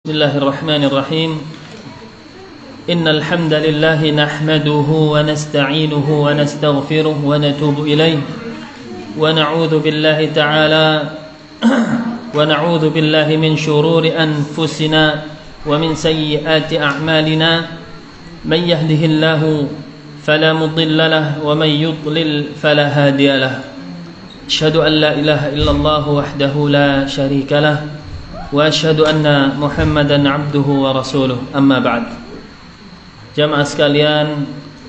Bismillahirrahmanirrahim. Innal hamdalillah nahmaduhu wa nasta'inuhu wa nastaghfiruh wa natubu ilayh wa na'udzu billahi ta'ala wa na'udzu billahi min shururi anfusina wa min sayyiati a'malina man yahdihillahu fala mudilla lahu wa man yudlil fala hadiya lahu. Asyhadu an la ilaha illallah wahdahu la syarika lahu wa asyhadu anna Muhammadan abduhu wa rasuluh. Amma ba'd. Jamaah sekalian,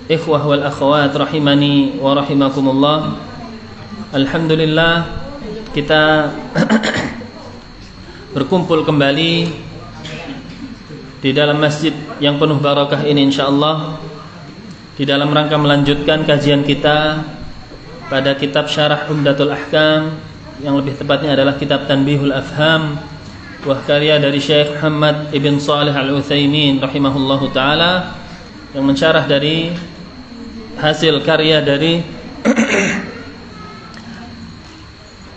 ikhwah wal akhwat rahimani wa rahimakumullah. Alhamdulillah kita berkumpul kembali di dalam masjid yang penuh barakah ini insyaallah, di dalam rangka melanjutkan kajian kita pada kitab Syarah Umdatul Ahkam, yang lebih tepatnya adalah kitab Tanbihul Afham, karya dari Syekh Muhammad ibn Shalih Al-Utsaimin rahimahullahu taala, yang mensyarah dari hasil karya dari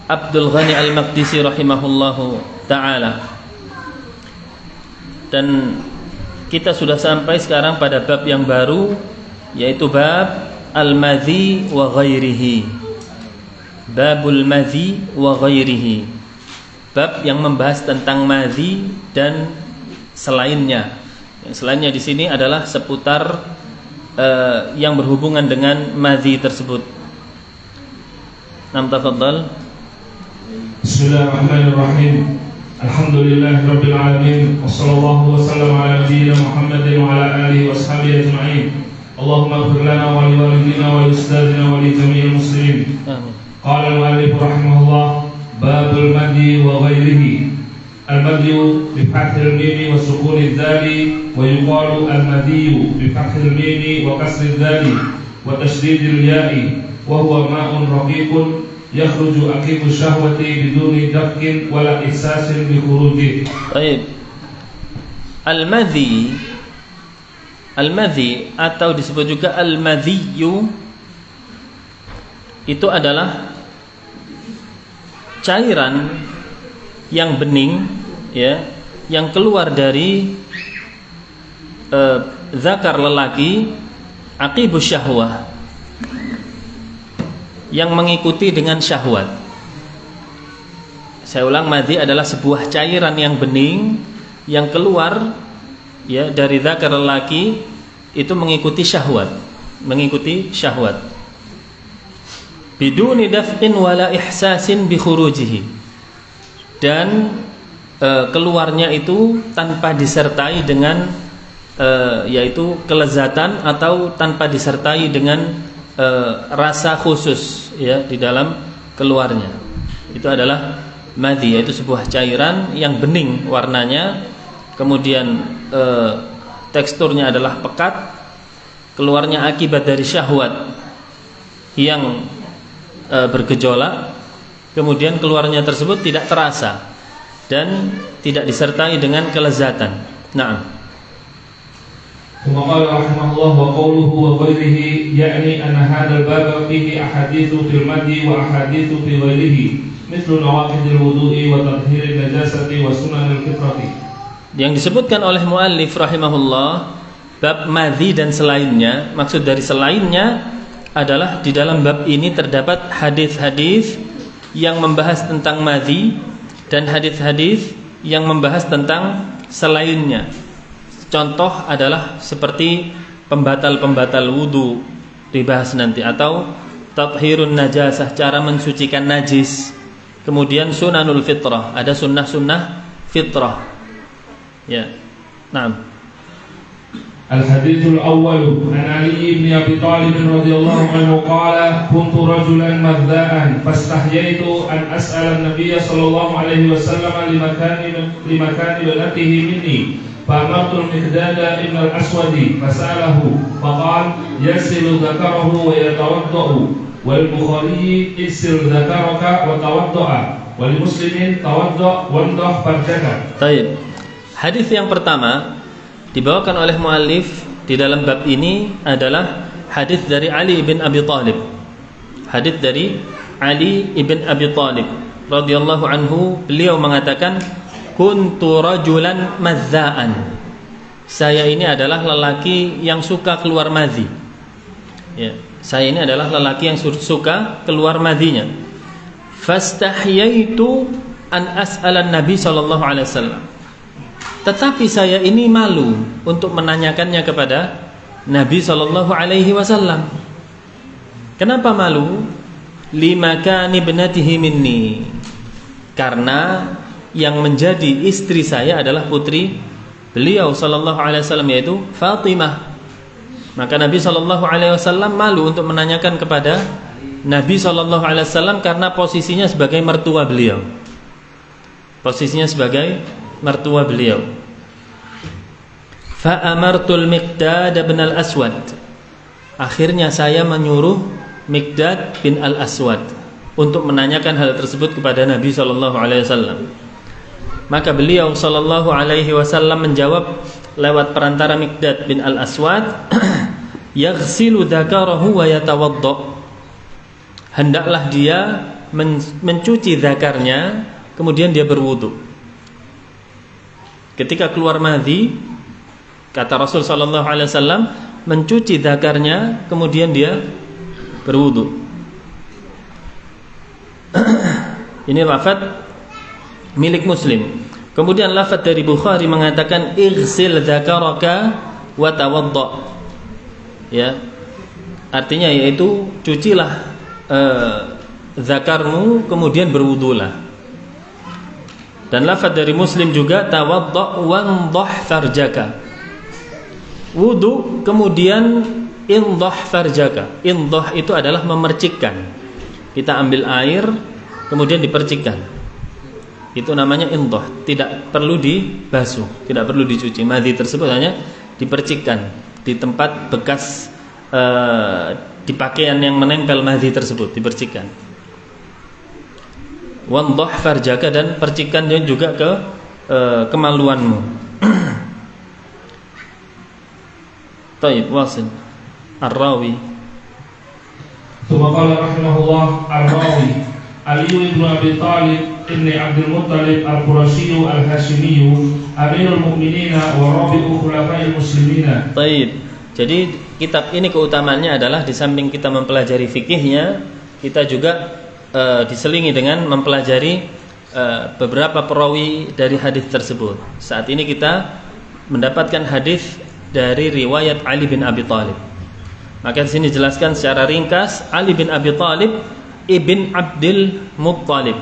Abdul Ghani Al-Maqdisi rahimahullahu taala. Dan kita sudah sampai sekarang pada bab yang baru, yaitu bab al-madhi wa ghairihi. Babul madhi wa ghairihi. Bab yang membahas tentang madhi dan selainnya. Yang selainnya di sini adalah seputar yang berhubungan dengan madhi tersebut. Nam tafadhal. Bismillahirrahmanirrahim. Alhamdulillahirabbil alamin. Wassallallahu wasallam ala nabiyyina Muhammadin wa ala alihi washabihi ajma'in. Allahumma ighfir lana wa li walidina wa li ustadzina wa li jami'il muslimin. Amin. Qala al-mu'allif rahimahullah, babul madhi wa ghairihi. Al-madhi bi fathil mim wa sukun al-dhal, wa yuqalu al-madhi bi fathil mim wa kasr al-dhal wa tashdid al-ya'i, wa huwa ma'un raqiqun yakhruju aqibu syahwati biduni dafkin wala ihsasin bi khuruji. Baik. Al-madhi atau disebut juga al-madhiyu itu adalah cairan yang bening, ya, yang keluar dari zakar lelaki, aqibus syahwah, yang mengikuti dengan syahwat. Saya ulang, madhi adalah sebuah cairan yang bening yang keluar, ya, dari zakar lelaki, itu mengikuti syahwat, biduni daf'in wala ihsasin bi khurujihi, dan keluarnya itu tanpa disertai dengan yaitu kelezatan, atau tanpa disertai dengan rasa khusus, ya, di dalam keluarnya. Itu adalah madhi, yaitu sebuah cairan yang bening warnanya, kemudian teksturnya adalah pekat, keluarnya akibat dari syahwat yang bergejolak, kemudian keluarnya tersebut tidak terasa dan tidak disertai dengan kelezatan. Naam. Qala rahimahullah wa qawluhu wa ghairihi, ya'ni anna hadzal bab fihi ahaditsu fil madhi wa ahaditsu fi ghairihi, mithlu nawaqidil wudu'i wa tathhiril najasati wa sunanil fitrati. Yang disebutkan oleh muallif rahimahullah, bab madhi dan selainnya, maksud dari selainnya adalah di dalam bab ini terdapat hadis-hadis yang membahas tentang madhi dan hadis-hadis yang membahas tentang selainnya. Contoh adalah seperti pembatal-pembatal wudu, dibahas nanti, atau tathhirun najasah, cara mensucikan najis. Kemudian sunanul fitrah, ada sunnah-sunnah fitrah. Ya. Naam. الحديث الأول عن علي بن أبي طالب رضي الله عنه قال كنت رجلا مذاء فاستحييت أن أسأل النبي صلى الله عليه وسلم لمكان ابنته مني فأمرت المقداد ابن الأسود فسأله فقال يغسل ذكره ويتوضأ، والبخاري اغسل ذكرك وتوضأ، ولمسلم توضأ وانضح فرجك. طيب. Hadis yang pertama dibawakan oleh muallif di dalam bab ini adalah hadis dari Ali bin Abi Thalib. Hadis dari Ali bin Abi Thalib radhiyallahu anhu, beliau mengatakan, kuntu rajulan madzaan. Saya ini adalah lelaki yang suka keluar madhi. Ya, saya ini adalah lelaki yang suka keluar madhinya. Fastahyaitu an as'alan Nabi sallallahu alaihi wasallam. Tetapi saya ini malu untuk menanyakannya kepada Nabi sallallahu alaihi wasallam. Kenapa malu? Limakani ibnatihi minni. Karena yang menjadi istri saya adalah putri beliau sallallahu alaihi wasallam, yaitu Fatimah. Maka Nabi sallallahu alaihi wasallam malu untuk menanyakan kepada Nabi sallallahu alaihi wasallam karena posisinya sebagai mertua beliau. Posisinya sebagai mertua beliau. Fa amartul Miqdad bin al-Aswad. Akhirnya saya menyuruh Miqdad bin al-Aswad untuk menanyakan hal tersebut kepada Nabi sallallahu alaihi wasallam. Maka beliau sallallahu alaihi wasallam menjawab lewat perantara Miqdad bin al-Aswad, yaghsilu dzakarahu wa yatawadda. Hendaklah dia mencuci dzakarnya, kemudian dia berwudu. Ketika keluar madhi, kata Rasul sallallahu alaihi wasallam, mencuci dzakarnya, kemudian dia berwudu. Ini lafaz milik Muslim. Kemudian lafaz dari Bukhari mengatakan ighsil dzakaraka wa tawadda. Ya. Artinya yaitu cucilah zakarmu, kemudian berwudulah. Dan lafaz dari Muslim juga tawadda wandah farjaka. Wudu kemudian indah farjaka. Indah itu adalah memercikkan. Kita ambil air kemudian dipercikkan. Itu namanya indah. Tidak perlu dibasuh, tidak perlu dicuci. Madhi tersebut hanya dipercikkan di tempat bekas di pakaian yang menempel madhi tersebut, dipercikkan. Wandah farjaka, dan percikan juga ke kemaluanmu. Taib, wasil. Ar-Rawi. Tsumma qala rahimahullah Ar-Rawi Ali ibn Abi Talib ibn Abdul Muttalib Al-Qurasyi Al-Hashimi Amirul Mu'minin wa Rabi'u Khulafa'il Muslimin. Taib. Jadi kitab ini keutamaannya adalah di samping kita mempelajari fikihnya, kita juga diselingi dengan mempelajari beberapa perawi dari hadis tersebut. Saat ini kita mendapatkan hadis dari riwayat Ali bin Abi Talib. Maka di sini jelaskan secara ringkas, Ali bin Abi Talib ibn Abdul Muttalib.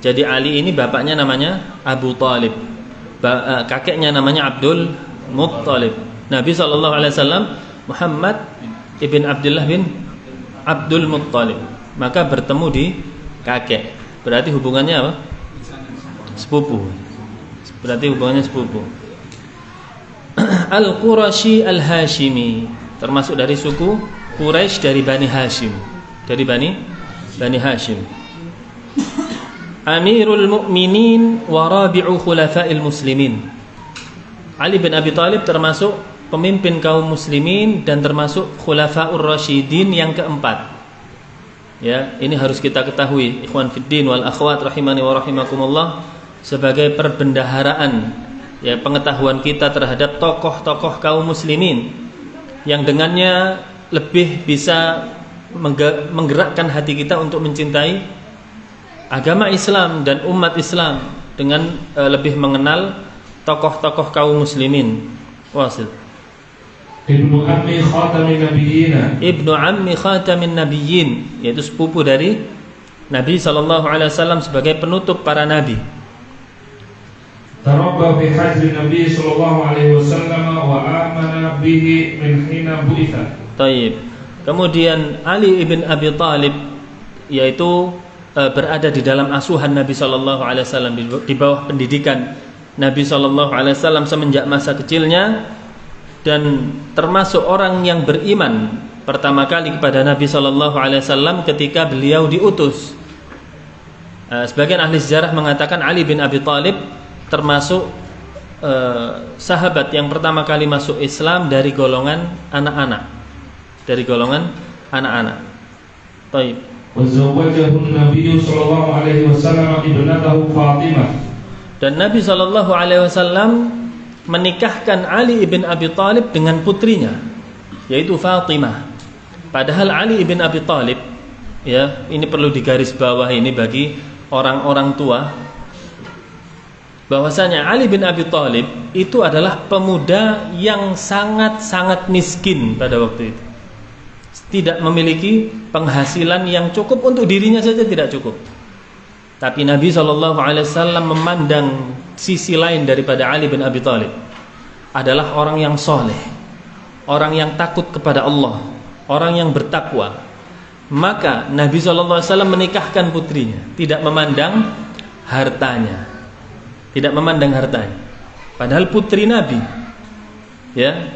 Jadi Ali ini bapaknya namanya Abu Talib, kakeknya namanya Abdul Muttalib. Nabi SAW Muhammad ibn Abdullah bin Abdul Muttalib. Maka bertemu di kakek. Berarti hubungannya apa? Sepupu. Berarti hubungannya sepupu. Al-Qurasyi Al-Hashimi, termasuk dari suku Quraisy dari Bani Hashim. Dari Bani Hashim. Amirul Mu'minin wa Rabi'u Khulafa'il Muslimin. Ali bin Abi Talib termasuk pemimpin kaum muslimin dan termasuk Khulafa'ur Rasyidin yang keempat. Ya, ini harus kita ketahui, ikhwan fiddin wal akhwat rahimani wa rahimakumullah, sebagai perbendaharaan ya pengetahuan kita terhadap tokoh-tokoh kaum muslimin yang dengannya lebih bisa menggerakkan hati kita untuk mencintai agama Islam dan umat Islam dengan lebih mengenal tokoh-tokoh kaum muslimin. Wasil. Ibnu Ammi Khatamin Nabiyyin. Ibnu Ammi Khatamin Nabiyyin, yaitu sepupu dari Nabi SAW sebagai penutup para nabi. Tarabba fi hajri Nabi sallallahu alaihi wasallam wa amana bihi min hina bu'itha. Taib. Kemudian Ali ibn Abi Talib yaitu berada di dalam asuhan Nabi SAW, di bawah pendidikan Nabi SAW semenjak masa kecilnya, dan termasuk orang yang beriman pertama kali kepada Nabi SAW ketika beliau diutus. Sebagian ahli sejarah mengatakan Ali bin Abi Talib termasuk sahabat yang pertama kali masuk Islam dari golongan anak-anak. Taib. Wazawwajahu Nabi sallallahu alaihi wasallam ibnatahu Fatimah Dan Nabi SAW menikahkan Ali ibn Abi Thalib dengan putrinya, yaitu Fatimah. Padahal Ali ibn Abi Thalib, ya, ini perlu digarisbawahi ini bagi orang-orang tua, bahwasanya Ali bin Abi Thalib itu adalah pemuda yang sangat-sangat miskin pada waktu itu. Tidak memiliki penghasilan yang cukup untuk dirinya saja, tidak cukup. Tapi Nabi SAW memandang sisi lain daripada Ali bin Abi Thalib, adalah orang yang soleh, orang yang takut kepada Allah, orang yang bertakwa. Maka Nabi SAW menikahkan putrinya, tidak memandang hartanya, tidak memandang hartanya. Padahal putri Nabi, ya,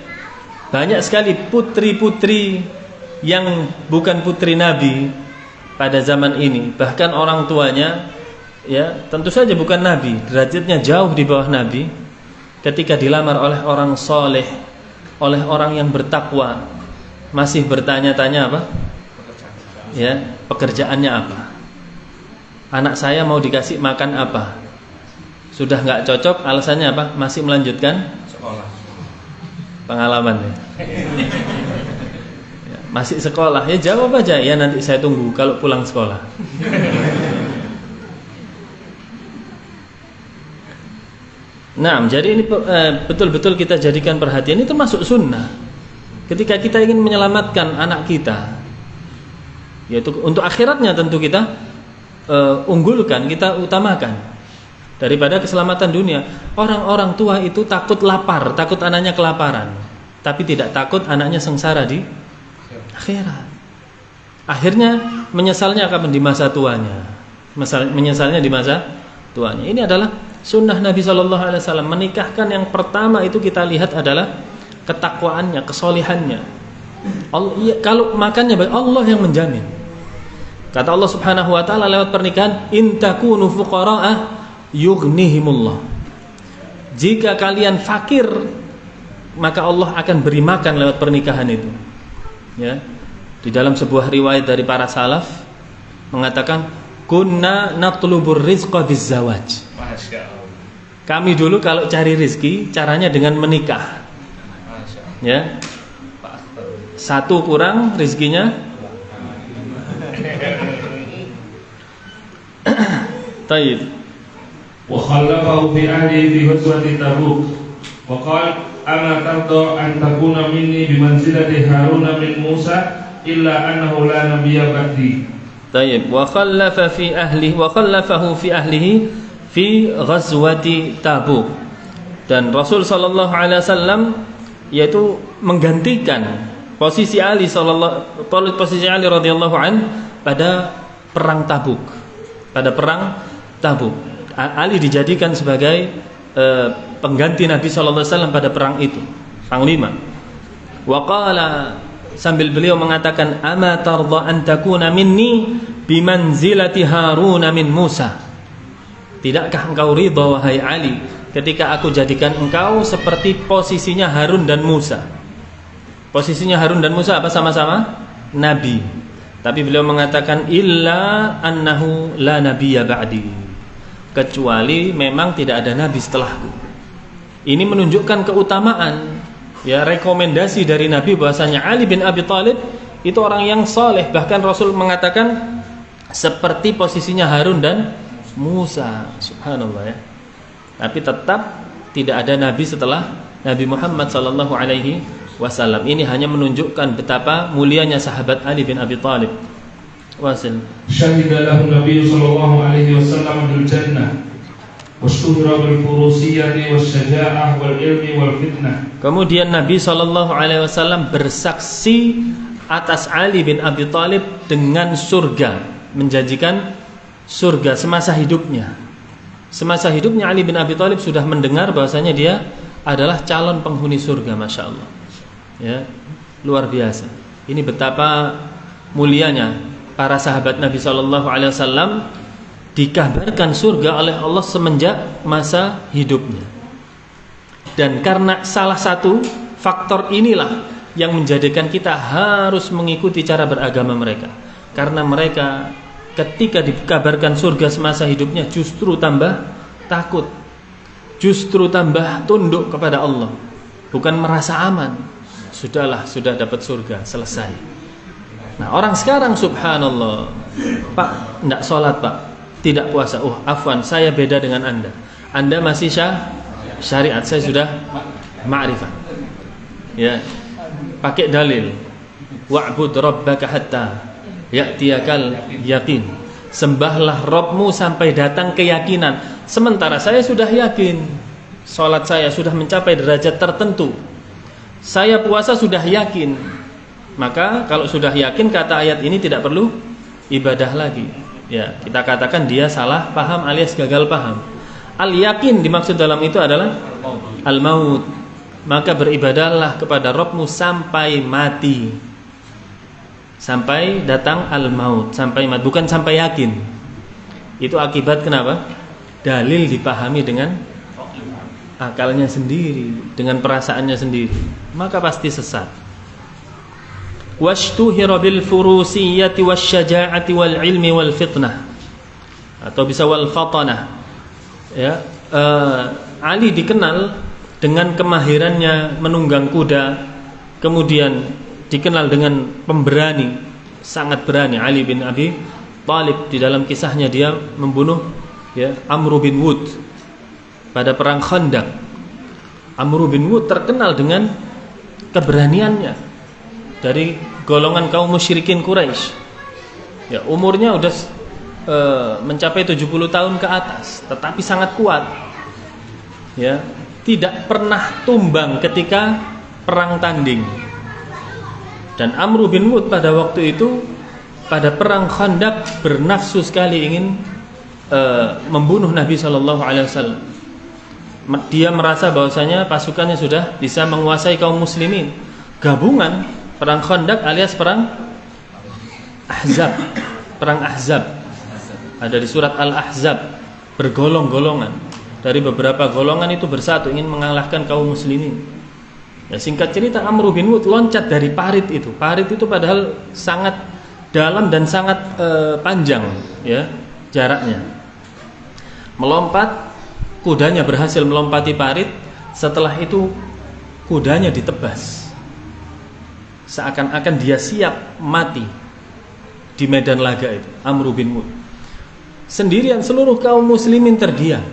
banyak sekali putri-putri yang bukan putri Nabi pada zaman ini. Bahkan orang tuanya, ya, tentu saja bukan Nabi, derajatnya jauh di bawah Nabi. Ketika dilamar oleh orang soleh, oleh orang yang bertakwa, masih bertanya-tanya apa? Ya, pekerjaannya apa? Anak saya mau dikasih makan apa? Sudah nggak cocok, alasannya apa? Masih melanjutkan sekolah. Pengalaman ya. Ya, masih sekolah, ya jawab aja, ya nanti saya tunggu kalau pulang sekolah. Nah, jadi ini betul-betul kita jadikan perhatian. Ini termasuk sunnah. Ketika kita ingin menyelamatkan anak kita, yaitu untuk akhiratnya, tentu kita unggulkan, kita utamakan daripada keselamatan dunia. Orang-orang tua itu takut lapar, takut anaknya kelaparan, tapi tidak takut anaknya sengsara di akhirat. Akhirnya menyesalnya kapan? Di masa tuanya. Menyesalnya di masa tuanya. Ini adalah sunnah Nabi SAW. Menikahkan yang pertama itu kita lihat adalah ketakwaannya, kesolihannya. Kalau makannya Allah yang menjamin. Kata Allah Subhanahu wa taala lewat pernikahan, in takunu fuqara'a yughnihimullah. Jika kalian fakir, maka Allah akan beri makan lewat pernikahan itu. Ya. Di dalam sebuah riwayat dari para salaf mengatakan, kunna natlubur rizqa bizzawaj. Kami dulu kalau cari rizki caranya dengan menikah. Ya. Satu kurang rizkinya. Taib. Wa khallafahu fi ahli fi ghazwati Tabuk. Wa qala ama tarda an takuna minni bi manzilati Harun min Musa illa annahu la nabiyya ba'di. Taib. Wa khallafa fi ahlihi wa khallafahu fi ahlihi fi ghazwati Tabuk. Dan Rasul sallallahu alaihi wasallam yaitu menggantikan posisi Ali radhiyallahu an pada perang Tabuk. Pada perang Tabuk, Ali dijadikan sebagai pengganti Nabi sallallahu alaihi wasallam pada perang itu, panglima. Wa qala, sambil beliau mengatakan, ama tarda an takuna minni bimanzilati Harun min Musa. Tidakkah engkau ridha wahai Ali ketika aku jadikan engkau seperti posisinya Harun dan Musa? Posisinya Harun dan Musa apa? Sama-sama nabi. Tapi beliau mengatakan illa annahu la nabiyya ba'di. Kecuali memang tidak ada nabi setelahku. Ini menunjukkan keutamaan, ya, rekomendasi dari Nabi bahwasanya Ali bin Abi Thalib itu orang yang saleh. Bahkan Rasul mengatakan seperti posisinya Harun dan Musa. Subhanallah, ya. Tapi tetap tidak ada nabi setelah Nabi Muhammad sallallahu alaihi wasallam. Ini hanya menunjukkan betapa mulianya sahabat Ali bin Abi Thalib. Wasil. Syahida lahu Nabi sallallahu alaihi wasallam bil jannah. Wastuhira bil furusiyyati wasyaja'ah wal ilmi wal fitnah. Kemudian Nabi sallallahu alaihi wasallam bersaksi atas Ali bin Abi Thalib dengan surga, menjanjikan surga semasa hidupnya. Semasa hidupnya Ali bin Abi Thalib sudah mendengar bahwasanya dia adalah calon penghuni surga, Masya Allah. Ya, luar biasa. Ini betapa mulianya para sahabat Nabi SAW dikabarkan surga oleh Allah semenjak masa hidupnya. Dan karena salah satu faktor inilah yang menjadikan kita harus mengikuti cara beragama mereka. Karena mereka ketika dikabarkan surga semasa hidupnya justru tambah takut, justru tambah tunduk kepada Allah, bukan merasa aman. Sudahlah, sudah dapat surga, selesai. Nah, orang sekarang subhanallah, Pak, enggak sholat Pak, tidak puasa. Afwan, saya beda dengan Anda. Anda masih syariat, saya sudah ma'rifat. Ya, pakai dalil. Wa'bud rabbaka hatta ya'tiyakal yaqin. Sembahlah Rabbmu sampai datang keyakinan. Sementara saya sudah yakin, sholat saya sudah mencapai derajat tertentu, saya puasa sudah yakin. Maka kalau sudah yakin, kata ayat ini tidak perlu ibadah lagi. Ya, kita katakan dia salah paham alias gagal paham. Al-yakin dimaksud dalam itu adalah al-maut. Maka beribadahlah kepada Rabbmu sampai mati, sampai datang al-maut, sampai mati, bukan sampai yakin. Itu akibat kenapa? Dalil dipahami dengan akalnya sendiri, dengan perasaannya sendiri, maka pasti sesat. Washtuhira bil furusiyyati wasyaja'ati wal ilmi wal fitnah, atau bisa wal fatanah. Ya, Ali dikenal dengan kemahirannya menunggang kuda, kemudian dikenal dengan pemberani, sangat berani. Ali bin Abi Thalib, di dalam kisahnya dia membunuh Amr bin Wud pada perang Khandaq. Amr bin Wud terkenal dengan keberaniannya, dari golongan kaum musyrikin Quraisy. Ya, umurnya udah mencapai 70 tahun ke atas, tetapi sangat kuat. Ya, tidak pernah tumbang ketika perang tanding. Dan Amr bin Wud pada waktu itu, pada perang Khandaq, bernafsu sekali ingin membunuh Nabi SAW. Dia merasa bahwasanya pasukannya sudah bisa menguasai kaum muslimin. Gabungan perang Khandaq alias perang Ahzab. Perang Ahzab ada di surat Al-Ahzab, bergolong-golongan. Dari beberapa golongan itu bersatu ingin mengalahkan kaum muslimin. Ya, singkat cerita, Amr bin Wud loncat dari parit itu. Parit itu padahal sangat dalam dan sangat panjang, ya, jaraknya. Melompat, kudanya berhasil melompati parit. Setelah itu kudanya ditebas, seakan-akan dia siap mati di medan laga itu. Amr bin Wud sendirian, seluruh kaum muslimin terdiam.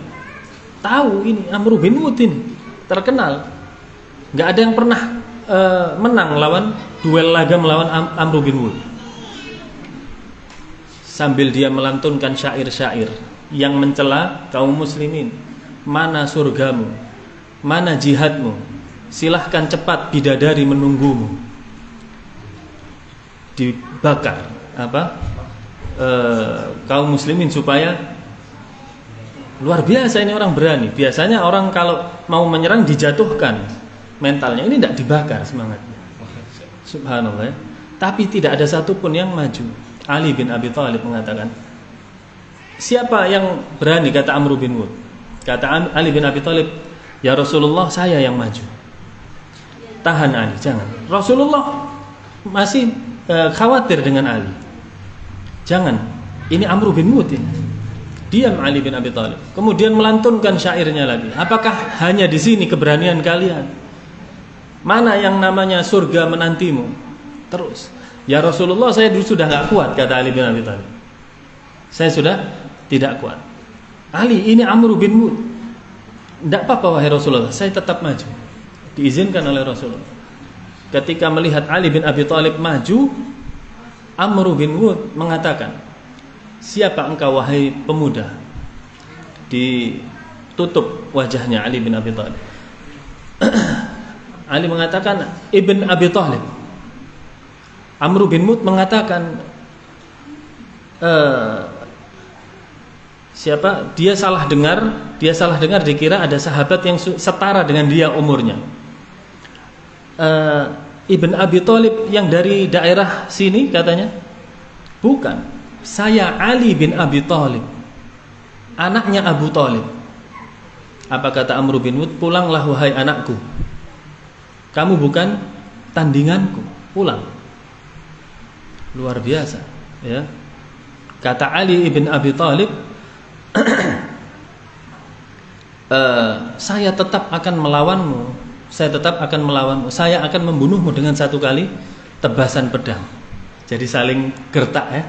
Tahu ini Amr bin Wud ini terkenal, nggak ada yang pernah menang lawan duel laga melawan Amr bin Wud. Sambil dia melantunkan syair-syair yang mencela kaum muslimin. Mana surgamu, mana jihadmu, silahkan cepat bidadari menunggumu. Dibakar kaum muslimin supaya luar biasa, ini orang berani. Biasanya orang kalau mau menyerang dijatuhkan mentalnya, ini tidak dibakar semangatnya. Subhanallah, ya. Tapi tidak ada satupun yang maju. Ali bin Abi Thalib mengatakan, siapa yang berani? Kata Amr bin Wud. Kata Ali bin Abi Thalib, ya Rasulullah, saya yang maju. Tahan Ali, jangan. Rasulullah masih khawatir dengan Ali. Jangan, ini Amr bin Wud ini. Diam Ali bin Abi Thalib. Kemudian melantunkan syairnya lagi. Apakah hanya di sini keberanian kalian? Mana yang namanya surga menantimu? Terus, ya Rasulullah, saya dulu sudah gak kuat, kata Ali bin Abi Thalib. Saya sudah tidak kuat. Ali, ini Amr bin Wud. Tidak apa-apa wahai Rasulullah, saya tetap maju. Diizinkan oleh Rasulullah. Ketika melihat Ali bin Abi Thalib maju, Amr bin Wud mengatakan, siapa engkau wahai pemuda? Ditutup wajahnya Ali bin Abi Thalib. Ali mengatakan, Ibn Abi Thalib. Amr bin Wud mengatakan, siapa? Dia salah dengar, dikira ada sahabat yang setara dengan dia umurnya. Ibn Abi Thalib yang dari daerah sini, katanya. Bukan, saya Ali bin Abi Thalib, anaknya Abu Thalib. Apa kata Amr bin Wud? Pulanglah wahai anakku, kamu bukan tandinganku, pulang. Luar biasa, ya. Kata Ali bin Abi Thalib, saya tetap akan melawanmu, saya akan membunuhmu dengan satu kali tebasan pedang. Jadi saling gertak ya.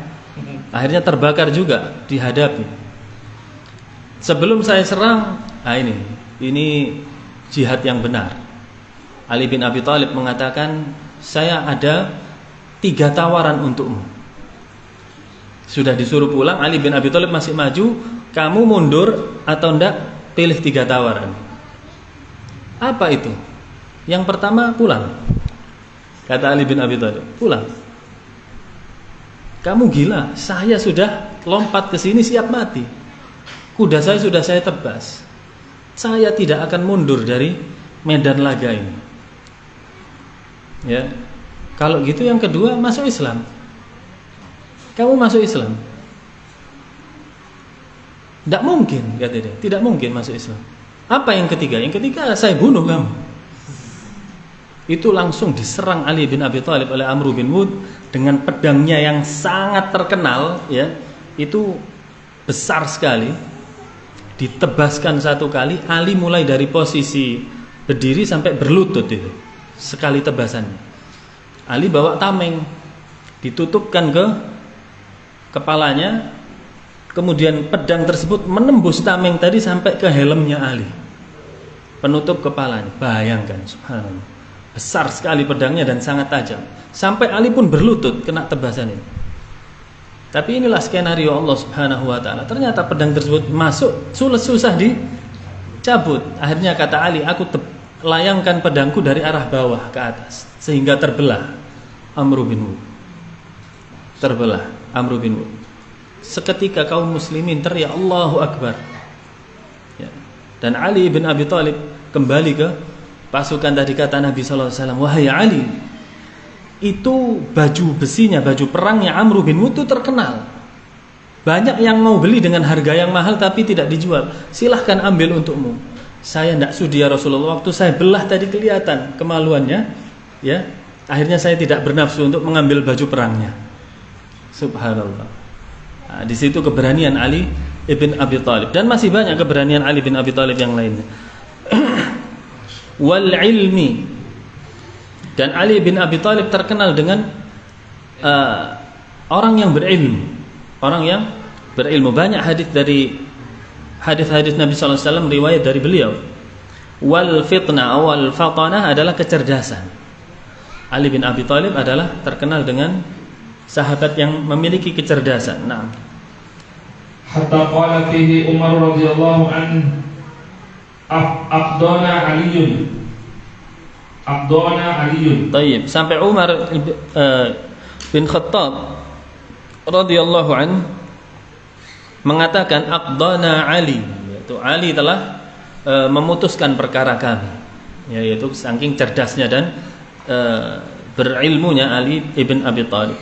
Akhirnya terbakar juga dihadapi. Sebelum saya serang, ini jihad yang benar. Ali bin Abi Thalib mengatakan, saya ada 3 tawaran untukmu. Sudah disuruh pulang, Ali bin Abi Thalib masih maju. Kamu mundur atau enggak, pilih 3 tawaran. Apa itu? Yang pertama, pulang. Kata Ali bin Abi Thalib, pulang. Kamu gila, saya sudah lompat ke sini siap mati. Kuda saya sudah saya tebas. Saya tidak akan mundur dari medan laga ini. Ya. Kalau gitu yang kedua, masuk Islam. Kamu masuk Islam. Tidak mungkin, kata dia. Tidak mungkin masuk Islam. Apa yang ketiga? Yang ketiga, saya bunuh kamu. Itu langsung diserang Ali bin Abi Thalib oleh Amr bin Wud dengan pedangnya yang sangat terkenal, ya. Itu besar sekali. Ditebaskan satu kali, Ali mulai dari posisi berdiri sampai berlutut itu. Sekali tebasannya. Ali bawa tameng, ditutupkan ke kepalanya, kemudian pedang tersebut menembus tameng tadi sampai ke helmnya Ali, penutup kepalanya. Bayangkan, subhanallah, besar sekali pedangnya dan sangat tajam, sampai Ali pun berlutut kena tebasan ini. Tapi inilah skenario Allah subhanahu wa ta'ala. Ternyata pedang tersebut masuk, susah dicabut. Akhirnya kata Ali, aku layangkan pedangku dari arah bawah ke atas, sehingga terbelah Amr bin Wud. Terbelah Amr bin Wud. Seketika kaum muslimin teriak Allahu Akbar, ya. Dan Ali bin Abi Thalib kembali ke pasukan. Tadi kata Nabi SAW, wahai Ali, itu baju besinya, baju perangnya Amr bin Wud itu terkenal. Banyak yang mau beli dengan harga yang mahal tapi tidak dijual. Silahkan ambil untukmu. Saya tidak sudi ya Rasulullah. Waktu saya belah tadi kelihatan kemaluannya, ya. Akhirnya saya tidak bernafsu untuk mengambil baju perangnya. Subhanallah. Nah, di situ keberanian Ali ibn Abi Thalib, dan masih banyak keberanian Ali bin Abi Thalib yang lainnya. Wal ilmi, dan Ali bin Abi Thalib terkenal dengan orang yang berilmu, orang yang berilmu. Banyak hadis-hadis Nabi SAW riwayat dari beliau. Wal fitnah wal fatanah adalah kecerdasan. Ali bin Abi Thalib adalah terkenal dengan sahabat yang memiliki kecerdasan. Nah, hatta qala fihi Umar radhiyallahu anhu aqdana Aliyun. Tayyib, sampai Umar bin Khattab radhiyallahu anhu mengatakan aqdana Ali, yaitu Ali telah memutuskan perkara kami, yaitu saking cerdasnya dan berilmunya Ali ibn Abi Thalib.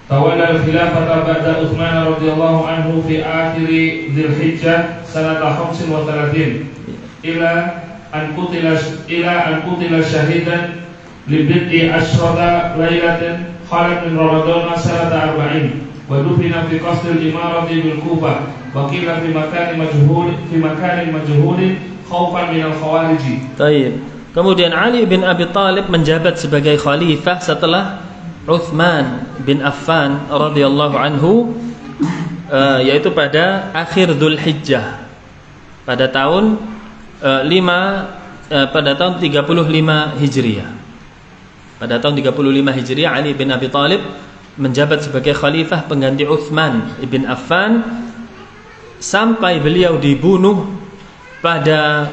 Tawalla al-khilafata ba'da Utsman radhiyallahu anhu fi akhir Dzulhijjah sanata 35 ila an qutila syahidan li bid'i asyrata lailatan khalat min Ramadan sanata 40 wa dufina fi qasr al-imarati bil Kufah wa qila fi makanin majhul khaufan min al-khawarij. Baik. Kemudian Ali bin Abi Thalib menjabat sebagai khalifah setelah Utsman bin Affan radhiyallahu anhu, yaitu pada akhir Dzulhijjah pada tahun 35 Hijriah. Pada tahun 35 Hijriah Ali bin Abi Thalib menjabat sebagai khalifah pengganti Utsman bin Affan sampai beliau dibunuh pada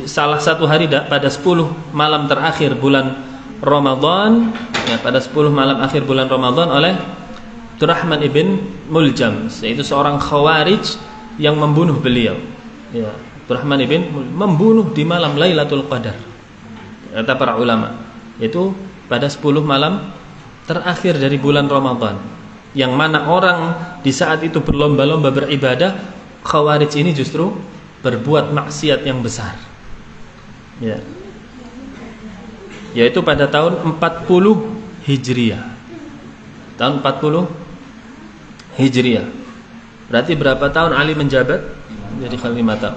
salah satu hari pada 10 malam terakhir bulan Ramadan, ya, pada 10 malam akhir bulan Ramadan oleh Abdurrahman ibn Muljam, yaitu seorang khawarij yang membunuh beliau, ya. Abdurrahman ibn membunuh di malam Lailatul Qadar, kata para ulama, yaitu pada 10 malam terakhir dari bulan Ramadan, yang mana orang di saat itu berlomba-lomba beribadah. Khawarij ini justru berbuat maksiat yang besar, ya, yaitu pada tahun 40 Hijriah. Tahun 40 Hijriah. Berarti berapa tahun Ali menjabat? jadi khalifah.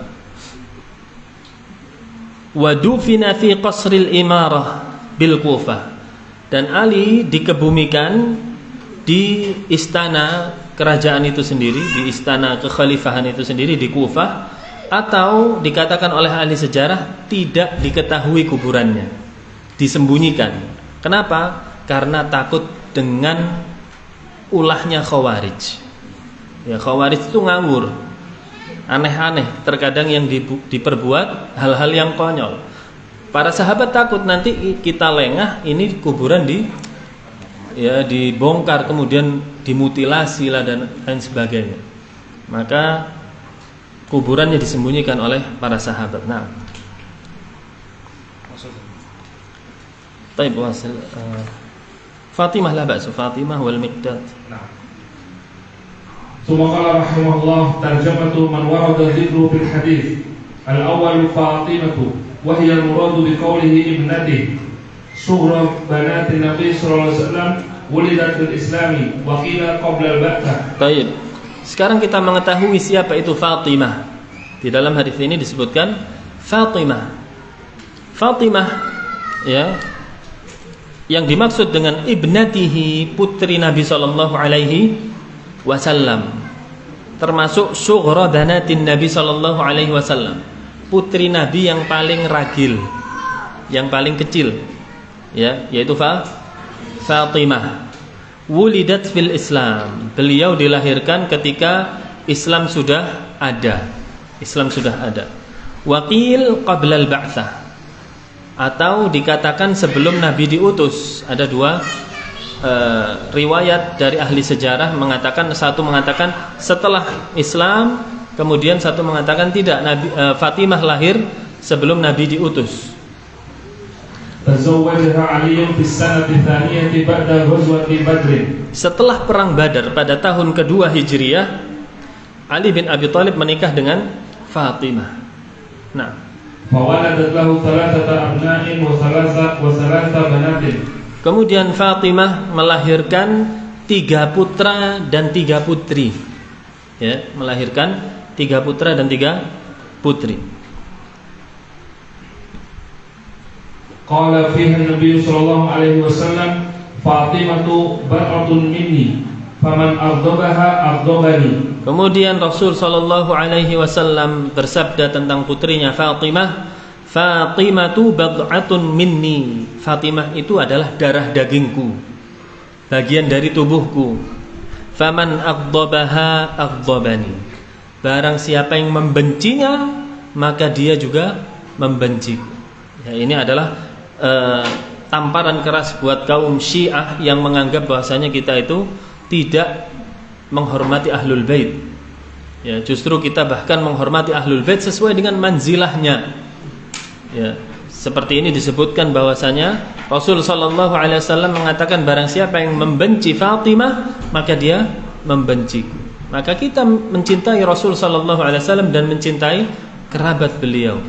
Wa dufina fi qasril imarah bil Kufah, dan Ali dikebumikan di istana kerajaan itu sendiri, di istana kekhalifahan itu sendiri di Kufah, atau dikatakan oleh ahli sejarah tidak diketahui kuburannya, disembunyikan. Kenapa? Karena takut dengan ulahnya Khawarij. Ya, Khawarij itu ngawur, aneh-aneh, terkadang yang diperbuat hal-hal yang konyol. Para sahabat takut nanti kita lengah, ini kuburan dibongkar, kemudian dimutilasi lah dan lain sebagainya. Maka kuburannya disembunyikan oleh para sahabat. Nah, Taib wasil Fatimah la ba'su, Fatimah wal Miqdad. Nah. Summa qala rahimahullah tarjamatu man warada dzikru fil hadits. Al-awwal Fatimatu wa hiya al-muradu bi qawlihi ibnati sughra banati Nabi sallallahu alaihi wasallam wulidat fil Islami wa qila qabla al-ba'tsah. Baik. Sekarang kita mengetahui siapa itu Fatimah. Di dalam hadis ini disebutkan Fatimah. Fatimah, ya, yang dimaksud dengan ibnatihi, putri Nabi sallallahu alaihi wasallam, termasuk sughra banatin Nabi sallallahu alaihi wasallam, putri Nabi yang paling ragil, yang paling kecil, ya, yaitu Fatimah. Wulidat fil Islam, beliau dilahirkan ketika Islam sudah ada. Islam sudah ada. Waqil qabla al-ba'tsah, atau dikatakan sebelum Nabi diutus. Ada dua riwayat dari ahli sejarah mengatakan, satu mengatakan setelah Islam, kemudian satu mengatakan tidak, Fatimah lahir sebelum Nabi diutus. Setelah perang Badar pada tahun kedua Hijriah, Ali bin Abi Thalib menikah dengan Fatimah. Nah, kemudian Fatimah melahirkan 3 putra dan 3 putri. Ya, melahirkan 3 putra dan 3 putri. Qala fiha Nabi sallallahu alaihi wasallam Fatimatu bar'atun minni faman ardabaha ardabani. Kemudian Rasul sallallahu alaihi wasallam bersabda tentang putrinya Fatimah, Fatimatu bad'atun minni. Fatimah itu adalah darah dagingku, bagian dari tubuhku. Faman aghdabaha aghdabani. Barang siapa yang membencinya, maka dia juga membenciku. Ya, ini adalah tamparan keras buat kaum Syiah yang menganggap bahwasanya kita itu tidak menghormati Ahlul Bait. Ya, justru kita bahkan menghormati Ahlul Bait sesuai dengan manzilahnya. Ya, seperti ini disebutkan bahwasanya Rasul sallallahu alaihi wasallam mengatakan barang siapa yang membenci Fatimah, maka dia membenciku. Maka kita mencintai Rasul sallallahu alaihi wasallam dan mencintai kerabat beliau.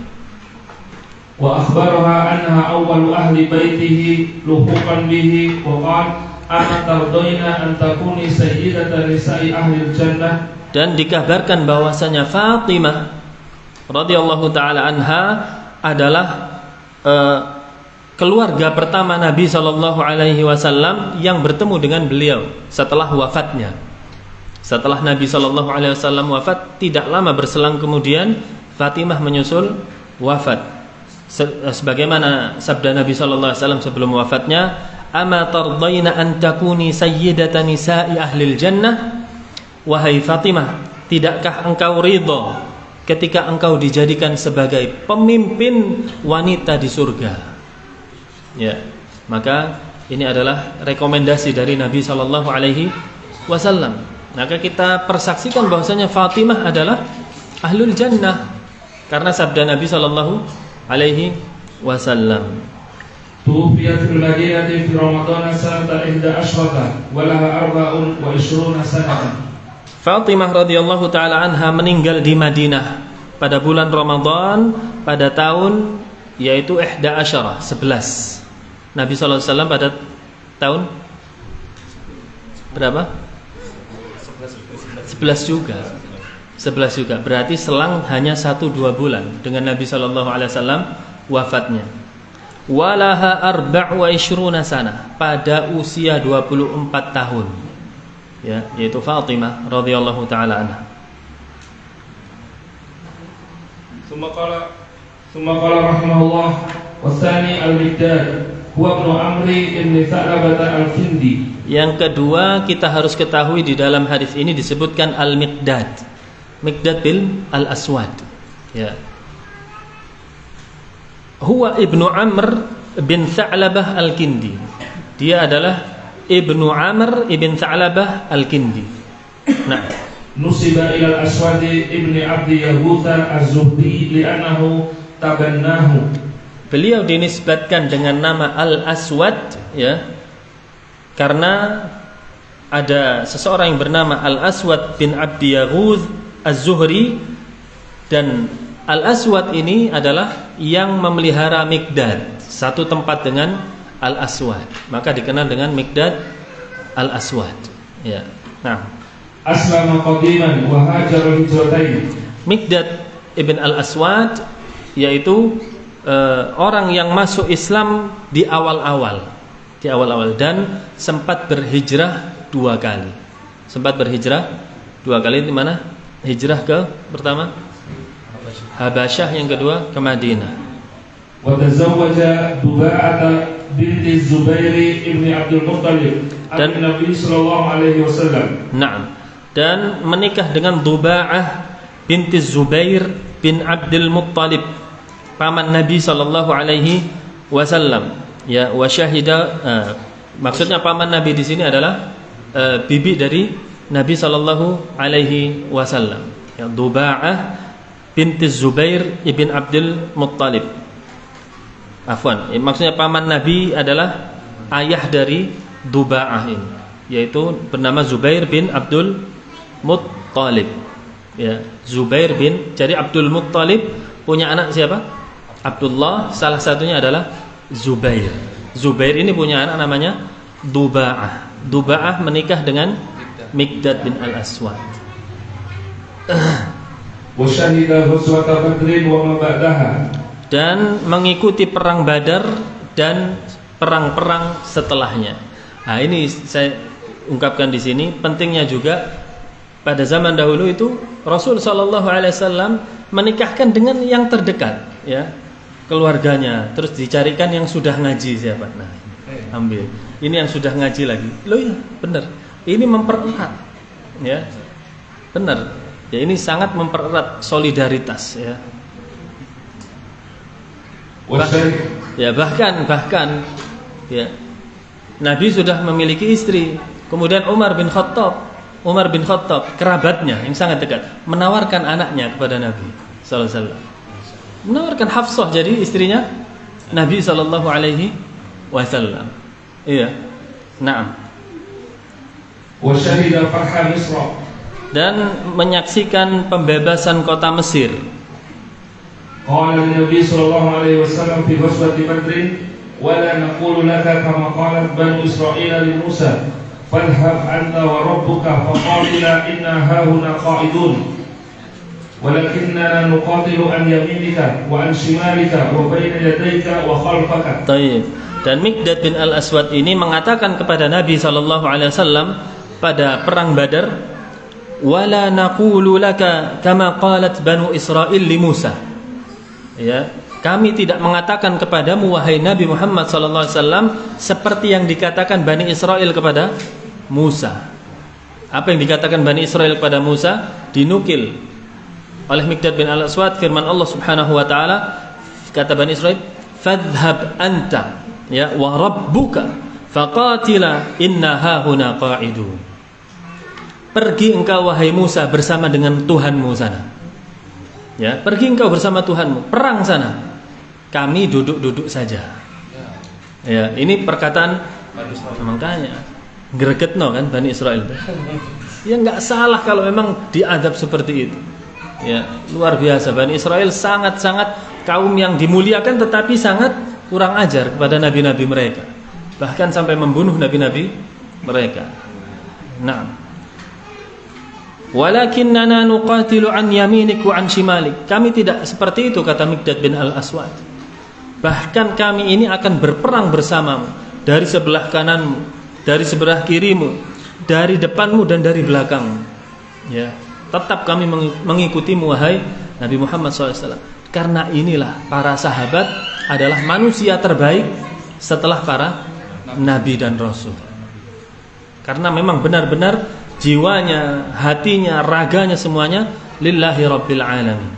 Wa akhbaraha annaha awwalu ahli baitihi luhuqan bihi wa qala ana tardaina an takuni sayyidatan nisa'i ahli jannah. Dan dikabarkan bahwasanya Fatimah radhiyallahu taala anha adalah keluarga pertama Nabi sallallahu alaihi wasallam yang bertemu dengan beliau setelah wafatnya. Setelah Nabi sallallahu alaihi wasallam wafat, tidak lama berselang kemudian Fatimah menyusul wafat. Sebagaimana sabda Nabi sallallahu alaihi wasallam sebelum wafatnya, "Ama tardaina an takuni sayyidatan nisa'i ahlil jannah?" Wahai Fatimah, tidakkah engkau ridha ketika engkau dijadikan sebagai pemimpin wanita di surga? Ya, maka ini adalah rekomendasi dari Nabi sallallahu alaihi wasallam. Maka kita persaksikan bahwasanya Fatimah adalah ahlul jannah karena sabda Nabi sallallahu alaihi wasallam. Tuwfiyat fil Madinati fi Ramadan sanata 11 wa laha 24 sanatan. Fatimah radhiyallahu taala anha meninggal di Madinah pada bulan Ramadan pada tahun yaitu 11. Nabi sallallahu alaihi wasallam pada tahun berapa? 11 juga. 11 juga. Berarti selang hanya 1-2 bulan dengan Nabi sallallahu alaihi wasallam wafatnya. Walaha arba'u wa ishruna sana, pada usia 24 tahun. Ya, yaitu Fatimah radhiyallahu taala anha. Summa qala rahimahullah wasani al-Miqdad huwa ibnu Amri ibn Tha'labah al-Kindi. Yang kedua kita harus ketahui di dalam hadis ini disebutkan al-Miqdad. Miqdad bin al-Aswad. Ya. Huwa ibnu Amr bin Tha'labah al-Kindi. Dia adalah ibnu Amr ibn Tha'labah al-Kindi. Nah, nusiba ila al-Aswad ibn Abdi Yahutha az-Zuhri li'annahu tabannahu. Beliau dinisbatkan dengan nama Al-Aswad, ya, karena ada seseorang yang bernama Al-Aswad bin Abdi Yahutha az-Zuhri, dan Al-Aswad ini adalah yang memelihara Miqdad, satu tempat dengan Al-Aswad, maka dikenal dengan Miqdad Al-Aswad. Ya. Nah, aslama qadiman wa hajara hijratain. Miqdad ibn Al-Aswad yaitu orang yang masuk Islam di awal-awal dan sempat berhijrah 2 kali. Sempat berhijrah 2 kali. Di mana? Hijrah ke pertama Habasyah, yang kedua ke Madinah. Wa tazawwaja Duba'ah binti Zubair ibn Abdul Muttalib an Nabi sallallahu alaihi wasallam. Naam. Dan menikah dengan Duba'ah binti Zubair bin Abdul Muttalib, paman Nabi sallallahu alaihi wasallam. Ya, wa syahida, maksudnya paman Nabi di sini adalah bibi dari Nabi sallallahu alaihi wasallam. Ya, Duba'ah binti Zubair ibn Abdul Muttalib. Afwan, maksudnya paman Nabi adalah ayah dari Duba'ah ini, yaitu bernama Zubair bin Abdul Muttalib. Ya, Zubair bin, jadi Abdul Muttalib punya anak siapa? Abdullah, salah satunya adalah Zubair. Zubair ini punya anak namanya Duba'ah. Duba'ah menikah dengan Miqdad bin Al-Aswad. Wa syahida ghazwat Badr wa ma ba'daha. Dan mengikuti perang Badar dan perang-perang setelahnya. Nah, ini saya ungkapkan di sini pentingnya juga pada zaman dahulu itu Rasul sallallahu alaihi wasallam menikahkan dengan yang terdekat, ya, keluarganya, terus dicarikan yang sudah ngaji siapa. Nah, ambil. Ini yang sudah ngaji lagi. Loh ya, benar. Ini mempererat, ya. Benar. Ya, ini sangat mempererat solidaritas, ya. Bahkan ya, Nabi sudah memiliki istri. Kemudian Umar bin Khattab, kerabatnya yang sangat dekat, menawarkan anaknya kepada Nabi sallallahu alaihi wasallam. Menawarkan Hafsah jadi istrinya Nabi sallallahu alaihi wasallam. Iya. Naam. Wa syahida fatha Misr. Dan menyaksikan pembebasan kota Mesir. Qala Nabi sallallahu alaihi wasallam fi ghazwati Badr wa la naqulu laka kama qalat Banu Israil li Musa fadhhab anta wa rabbuka faqatila inna hahuna qa'idun walakinna nuqatilu an yaminika wa an shimalika wa bayna yadayka wa khalfaka. Baik. Dan Miqdad bin Al-Aswad ini mengatakan kepada Nabi sallallahu alaihi wasallam pada perang Badar, wala naqulu laka kama qalat Banu Israil li Musa. Ya, kami tidak mengatakan kepadamu wahai Nabi Muhammad sallallahu alaihi wasallam seperti yang dikatakan Bani Israil kepada Musa. Apa yang dikatakan Bani Israil kepada Musa dinukil oleh Miqdad bin Al-Aswad, firman Allah Subhanahu wa taala, kata Bani Israil, fadhhab anta ya wa rabbuka faqatila inna hahuna qa'idun. Pergi engkau wahai Musa bersama dengan Tuhanmu sana. Ya, pergi engkau bersama Tuhanmu, perang sana. Kami duduk-duduk saja. Ya, ini perkataan makanya gregetno kan Bani Israil. Ya enggak salah kalau memang diadab seperti itu. Ya, luar biasa Bani Israil sangat-sangat kaum yang dimuliakan tetapi sangat kurang ajar kepada nabi-nabi mereka. Bahkan sampai membunuh nabi-nabi mereka. Nah, Walakinnana nuqatilu an yaminik wa an shimalik. Kami tidak seperti itu, kata Miqdad bin al-Aswad. Bahkan kami ini akan berperang bersamamu, dari sebelah kananmu, dari sebelah kirimu, dari depanmu dan dari belakangmu. Ya, tetap kami mengikutimu wahai Nabi Muhammad SAW. Karena inilah para sahabat adalah manusia terbaik setelah para nabi dan rasul. Karena memang benar-benar jiwanya, hatinya, raganya semuanya lillahi rabbil alamin.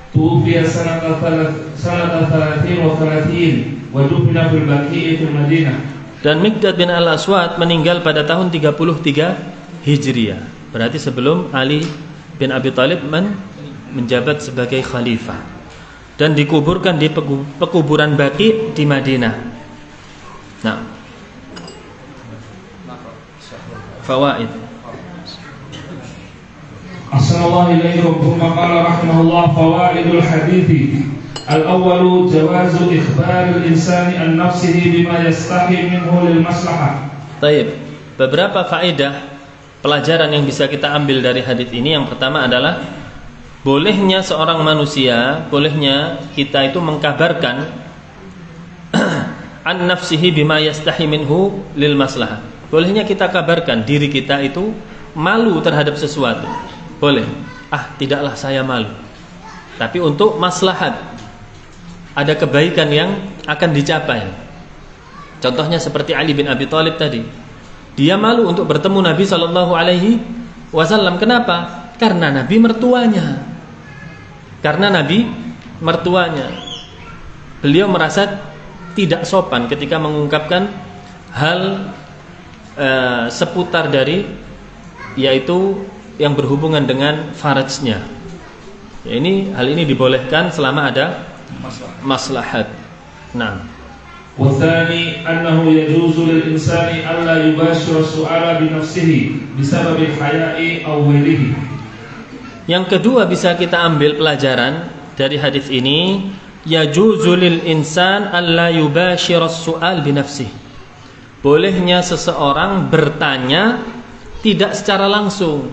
Tufiya sanata 33 wa dufina fil Baqi' fil Madinah. Dan Miqdad bin al-Aswad meninggal pada tahun 33 Hijriah. Berarti sebelum Ali bin Abi Thalib menjabat sebagai khalifah. Dan dikuburkan di pekuburan Baqi' di Madinah. Nah, fawaid. Assalamualaikum ilaikum qala rahimahullah fawaidul hadithi. Al-awwalu jawazu ikhbaril insani an nafsihi bima yastahi minhu lil maslahah. Baik, beberapa faedah pelajaran yang bisa kita ambil dari hadis ini. Yang pertama adalah bolehnya seorang manusia, bolehnya kita itu mengkabarkan an nafsihi bima yastahi minhu lil maslahah. Bolehnya kita kabarkan diri kita itu malu terhadap sesuatu. Boleh. Tidaklah saya malu. Tapi untuk maslahat, ada kebaikan yang akan dicapai. Contohnya seperti Ali bin Abi Thalib tadi. Dia malu untuk bertemu Nabi SAW. Kenapa? Karena Nabi mertuanya. Beliau merasa tidak sopan ketika mengungkapkan hal seputar dari, yaitu yang berhubungan dengan farajnya. Ya, hal ini dibolehkan selama ada maslahat. Nah, والثاني أنه يجوز للإنسان ألا يباشر السؤال بنفسه بسبب الحياء أو غيره. Yang kedua bisa kita ambil pelajaran dari hadis ini, yajuzu lil insan alla yubashir as-su'al bi nafsihi. Bolehnya seseorang bertanya tidak secara langsung.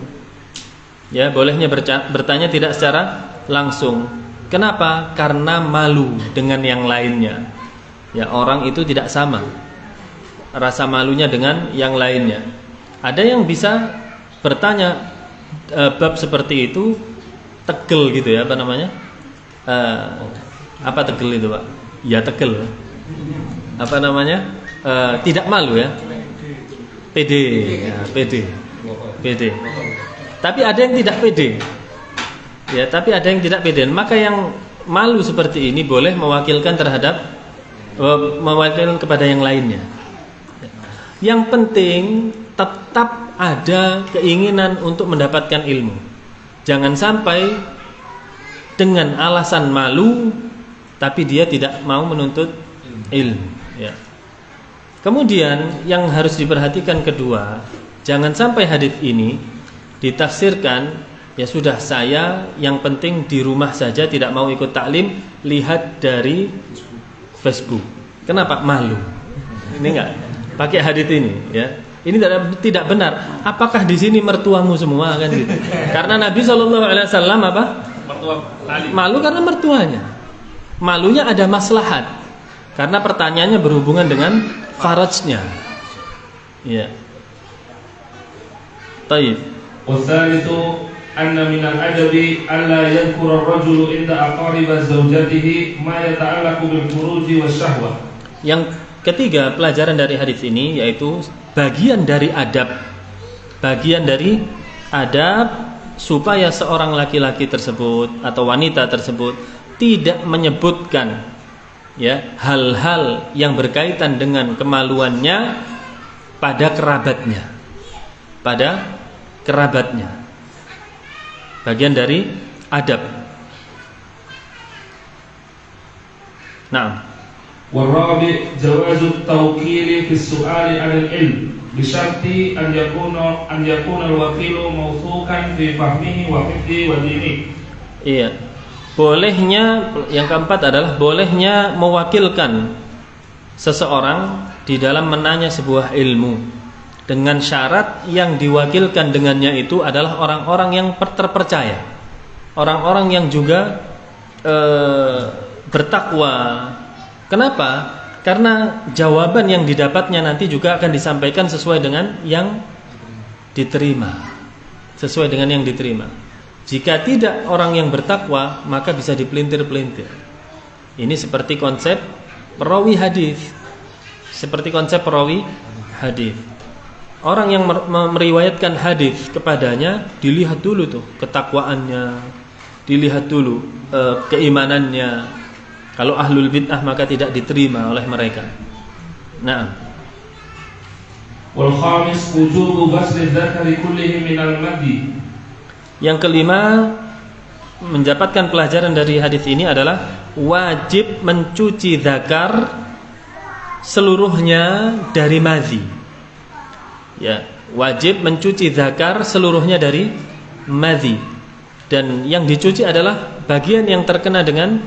Ya, bolehnya bertanya tidak secara langsung. Kenapa? Karena malu dengan yang lainnya. Ya, orang itu tidak sama rasa malunya dengan yang lainnya. Ada yang bisa bertanya bab seperti itu tegel gitu ya, apa namanya? Apa tegel itu, Pak? Ya tegel. Apa namanya? Tidak malu ya. Pede. Ya, pede. Tapi ada yang tidak pede. Ya, tapi ada yang tidak pede. Maka yang malu seperti ini boleh mewakilkan kepada yang lainnya. Yang penting tetap ada keinginan untuk mendapatkan ilmu. Jangan sampai dengan alasan malu tapi dia tidak mau menuntut ilmu, ya. Kemudian yang harus diperhatikan kedua, jangan sampai hadis ini ditafsirkan, ya sudah, saya yang penting di rumah saja, tidak mau ikut taklim, lihat dari Facebook. Kenapa? Malu. Ini enggak pakai hadis ini, ya. Ini tidak benar. Apakah di sini mertuamu semua, kan gitu? Karena Nabi SAW apa? Malu karena mertuanya. Malunya ada maslahat. Karena pertanyaannya berhubungan dengan farajnya. Ya. Baik. والثالث أن من الأدب ألا يذكر الرجل عند أقارب زوجته ما يتعلق بالفروج والشهوة. Yang ketiga pelajaran dari hadis ini yaitu bagian dari adab supaya seorang laki-laki tersebut atau wanita tersebut tidak menyebutkan, ya, hal-hal yang berkaitan dengan kemaluannya pada kerabatnya. Bagian dari adab. Nah, والرابع جواز التوكيل في السؤال عن العلم بشرط أن يكون الوكيل موثوقا في فهمه وحفظه ودينه. Iya. Bolehnya, yang keempat adalah bolehnya mewakilkan seseorang di dalam menanya sebuah ilmu dengan syarat yang diwakilkan dengannya itu adalah orang-orang yang terpercaya, orang-orang yang juga bertakwa. Kenapa? Karena jawaban yang didapatnya nanti juga akan disampaikan sesuai dengan yang diterima, sesuai dengan yang diterima. Jika tidak orang yang bertakwa, maka bisa dipelintir-pelintir. Ini seperti konsep perawi hadis, seperti konsep perawi hadis. Orang yang meriwayatkan hadis kepadanya dilihat dulu tuh ketakwaannya, dilihat dulu keimanannya. Kalau ahlul bid'ah maka tidak diterima oleh mereka. Nah, wal khamis wujubu ghusli dzakari kullihi minal madhi. Yang kelima, mendapatkan pelajaran dari hadis ini adalah wajib mencuci zakar seluruhnya dari madhi. Ya, wajib mencuci zakar seluruhnya dari madhi. Dan yang dicuci adalah bagian yang terkena dengan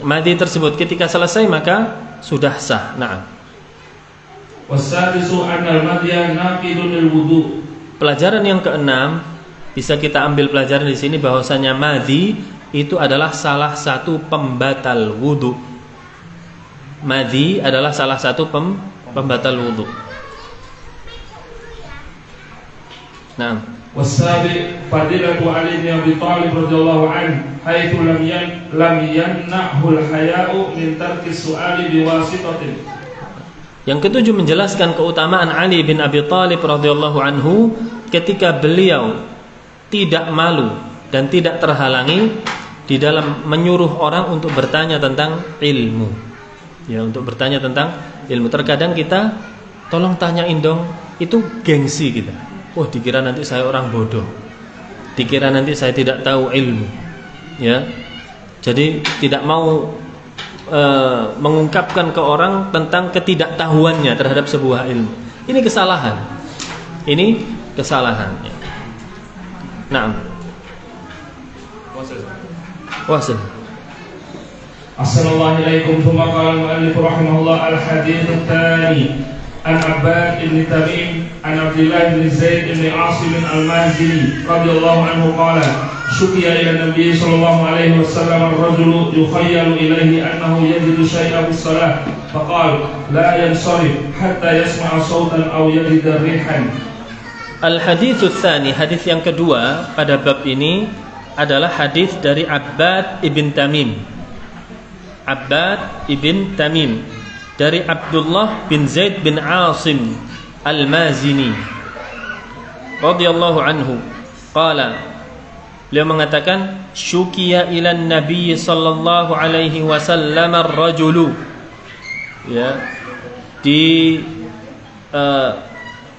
madhi tersebut. Ketika selesai maka sudah sah. Nah. Wasadisu anal madhiya naqidun lil wudu. Pelajaran yang keenam, bisa kita ambil pelajaran di sini bahwasanya madhi itu adalah salah satu pembatal wudu. Madhi adalah salah satu pembatal wudu. Nah, wasabi fadilatu Ali bin Abi Thalib radhiyallahu anhu haitsu lam yamna'hu al-haya'u min tarki su'ali biwasitatin. Yang ketujuh, menjelaskan keutamaan Ali bin Abi Thalib radhiyallahu anhu ketika beliau tidak malu dan tidak terhalangi di dalam menyuruh orang untuk bertanya tentang ilmu. Ya, untuk bertanya tentang ilmu. Terkadang kita tolong tanyain dong, itu gengsi kita. Oh, dikira nanti saya orang bodoh, dikira nanti saya tidak tahu ilmu. Ya, jadi tidak mau mengungkapkan ke orang tentang ketidaktahuannya terhadap sebuah ilmu. Ini kesalahan. Ini kesalahan. Naam. Wasil. Assalamualaikum warahmatullahi wabarakatuh. Al-hadits ats-tsani an Abbad ibn Tamim an Abdullah bin Zaid bin Asim al-Mazini radhiyallahu anhu qala syukiya ila Nabi sallallahu alaihi wasallam ar-rajulu yukhayyalu ilaihi annahu yajidu shay'an fi shalah faqala la yansarif hatta yasma'a sawtan aw yajida rihan. Al-hadits ats-tsani, hadis yang kedua pada bab ini adalah hadis dari Abbad ibn Tamim. Abbad ibn Tamim dari Abdullah bin Zaid bin Asim al-Mazini radhiyallahu anhu qala, beliau mengatakan syukiya ilan nabiy sallallahu alaihi wasallam ar-rajulu, ya,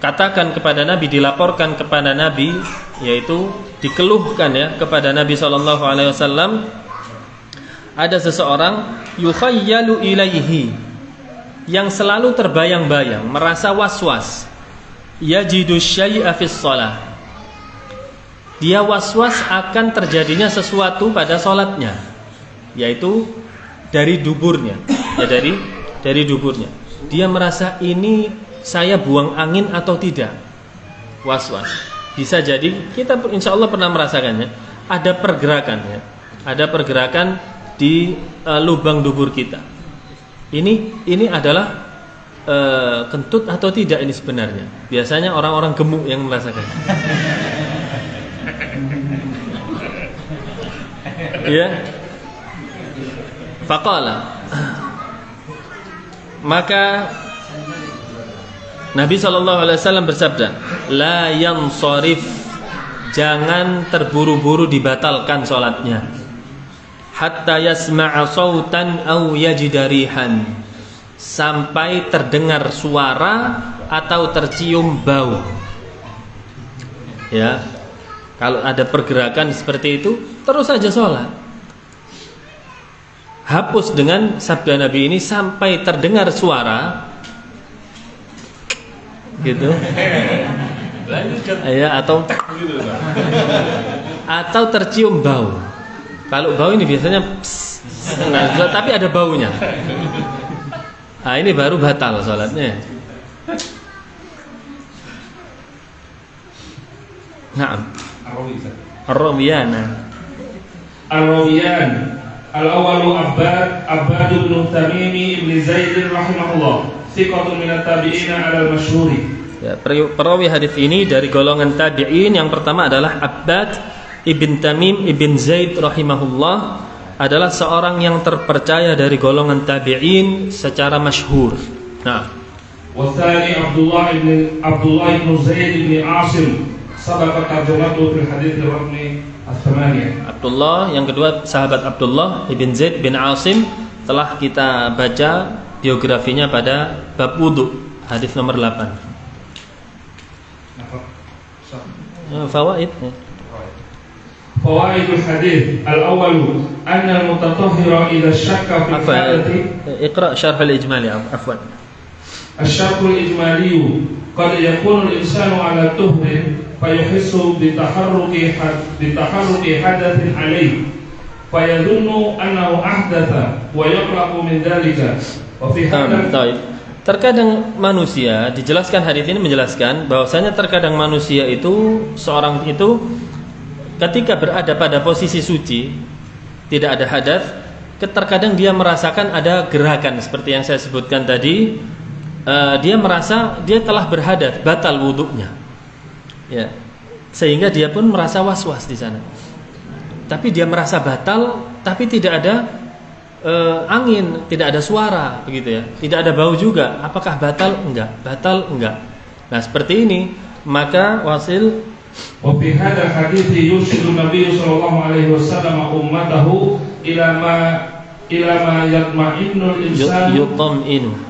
katakan kepada Nabi, dilaporkan kepada Nabi, yaitu dikeluhkan ya kepada Nabi sallallahu alaihi wasallam, ada seseorang yukhayyalu ilaihi, yang selalu terbayang-bayang, merasa was-was, yajidu syai'a fis shalah, dia was-was akan terjadinya sesuatu pada salatnya, yaitu dari duburnya, ya, dari duburnya. Dia merasa ini saya buang angin atau tidak, was-was. Bisa jadi kita insyaallah pernah merasakannya, ada pergerakan ya, ada pergerakan di lubang dubur kita. Ini adalah kentut atau tidak ini sebenarnya? Biasanya orang-orang gemuk yang merasakan. Ya. Faqala, maka Nabi SAW bersabda, la yansarif, jangan terburu-buru dibatalkan sholatnya, hatta yasma'a sautan aw yajida rihan, sampai terdengar suara atau tercium bau. Ya, kalau ada pergerakan seperti itu, terus saja sholat. Hapus dengan sabda Nabi ini sampai terdengar suara, gitu. Ya, atau tercium bau. Kalau bau ini biasanya nah, tapi ada baunya. Nah, ini baru batal sholatnya. Na'am. Ar-rawi. Ar-rawiyan. Ar-rawiyan. Al-awwalu Abbad bin Tamim ibn Zaid rahimahullah. Thiqatun min at-tabi'in 'ala al-masyhuri. Ya, perawi hadis ini dari golongan tabi'in. Yang pertama adalah Abbad ibn Tamim ibn Zaid rahimahullah, adalah seorang yang terpercaya dari golongan tabi'in secara masyhur. Nah, والثاني Abdullah ibn Zaid ibn Asim sabaqat tarjamatuhu fil hadits ar-raqmi ats-tsamaniyah. Abdullah, yang kedua sahabat Abdullah ibn Zaid bin Asim, telah kita baca biografinya pada bab wudu, hadis nomor 8. Fawaid. Fawaidul hadits. Al-awwalu anna al-mutatahhira idza syakka fi hadathi. Iqra syarh al-ijmali, afwan. الشرط الإجمالي قد يكون الإنسان على طهر فيحس بتحرك حدث عليه فيظن أنه أحدث ويقلق من ذلك وفي هذا. Terkadang manusia, dijelaskan hadis ini menjelaskan bahwasanya terkadang manusia itu, seorang itu ketika berada pada posisi suci, tidak ada hadas, terkadang dia merasakan ada gerakan seperti yang saya sebutkan tadi. Dia merasa dia telah berhadas, batal wuduknya, ya, sehingga dia pun merasa was-was di sana. Tapi dia merasa batal, tapi tidak ada angin, tidak ada suara, begitu ya, tidak ada bau juga. Apakah batal? Enggak. Batal? Enggak. Nah, seperti ini, maka wasil. Wa fi hadzal hadits yurshidu Nabi sallallahu alaihi wasallam ummatahu ila ma yatma'innul insanu yutam'inu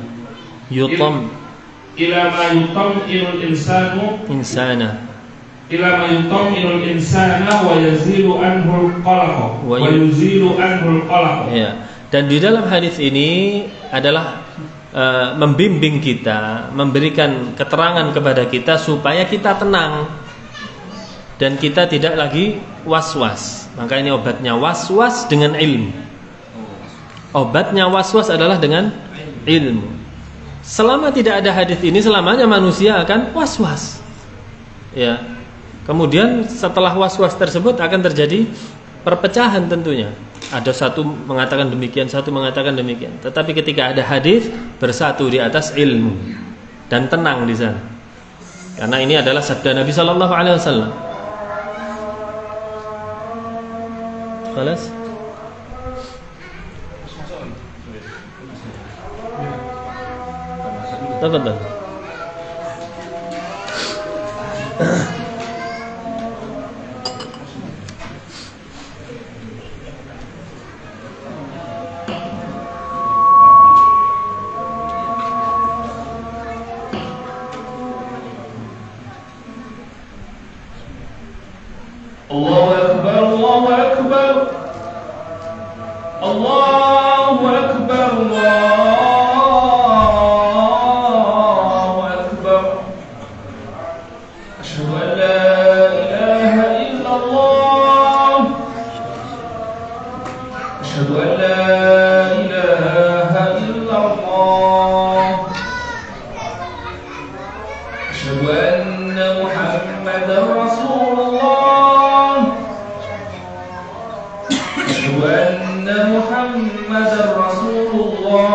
insana wa yazilu anhu al-qalaq. Ya. Dan di dalam hadis ini adalah membimbing kita, memberikan keterangan kepada kita supaya kita tenang dan kita tidak lagi was-was. Maka ini obatnya was-was dengan ilmu. Obatnya was-was adalah dengan ilmu. Selama tidak ada hadis ini, selamanya manusia akan was-was. Ya. Kemudian setelah was-was tersebut akan terjadi perpecahan tentunya. Ada satu mengatakan demikian, satu mengatakan demikian. Tetapi ketika ada hadis, bersatu di atas ilmu dan tenang di sana. Karena ini adalah sabda Nabi sallallahu alaihi wasallam. Khalas? Tafadhal. Allahu Akbar, Allahu Akbar, Allahu Akbar, Allahu Akbar. Asyhadu an la ilaha illallah. Asyhadu an la ilaha illallah. Asyhadu anna Muhammadar Rasulullah. وأن محمد رسول الله.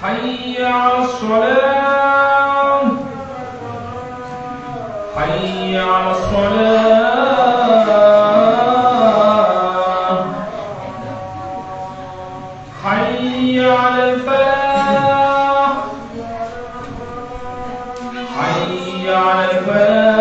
حي على الصلاة، حي على الصلاة، حي على الفلاح، حي على الفلاح.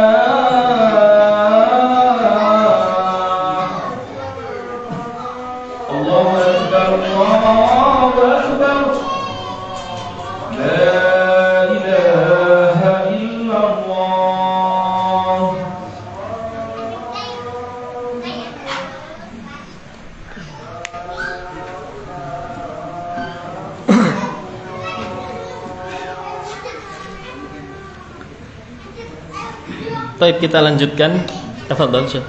Baik, kita lanjutkan. Tafadhal, Syekh.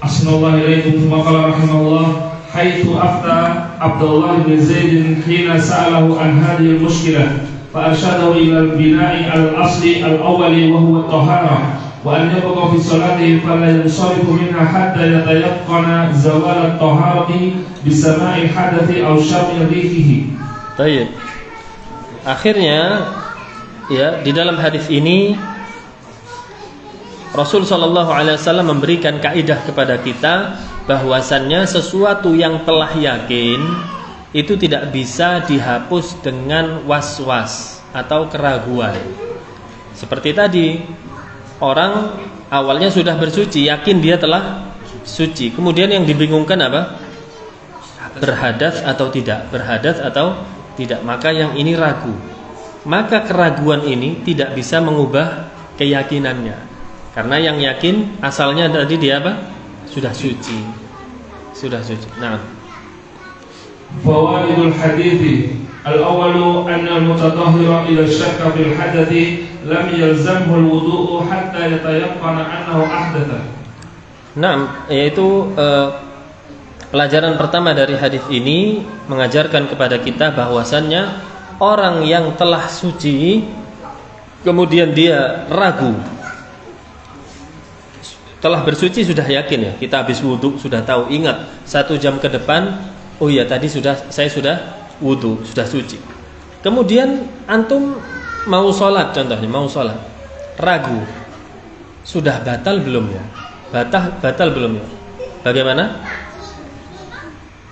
Assalamualaikum warahmatullahi wabarakatuh. حيث أفتى عبد الله بن زيد حين سأله عن هذه المشكلة فأرشده إلى البناء على الأصل الأول وهو الطهارة وأن يبقى في صلاته فلا ينصرف منها حتى يتيقن زوال الطهارة بسماع الحدث أو شم ريحه. Baik. Akhirnya ya, di dalam hadis ini Rasul Shallallahu Alaihi Wasallam memberikan kaidah kepada kita bahwasannya sesuatu yang telah yakin itu tidak bisa dihapus dengan was-was atau keraguan. Seperti tadi, orang awalnya sudah bersuci, yakin dia telah suci. Kemudian yang dibingungkan apa? Berhadas atau tidak, berhadas atau tidak. Maka yang ini ragu. Maka keraguan ini tidak bisa mengubah keyakinannya. Karena yang yakin asalnya tadi dia apa? Sudah suci. Sudah suci. Nah. Fawaidul hadits. Al-awwalu anna al-mutatahhira idza syakka fil hadathi lam yalzamhu al-wudu'u hatta yatayaqqana annahu ahdatha. Nah, yaitu pelajaran pertama dari hadis ini mengajarkan kepada kita bahwasannya orang yang telah suci kemudian dia ragu, telah bersuci sudah yakin ya, kita habis wudhu sudah tahu, ingat 1 jam ke depan, oh ya tadi saya sudah wudhu, sudah suci. Kemudian antum mau sholat, contohnya mau sholat, ragu, sudah batal belum ya? Batal belum ya? Bagaimana?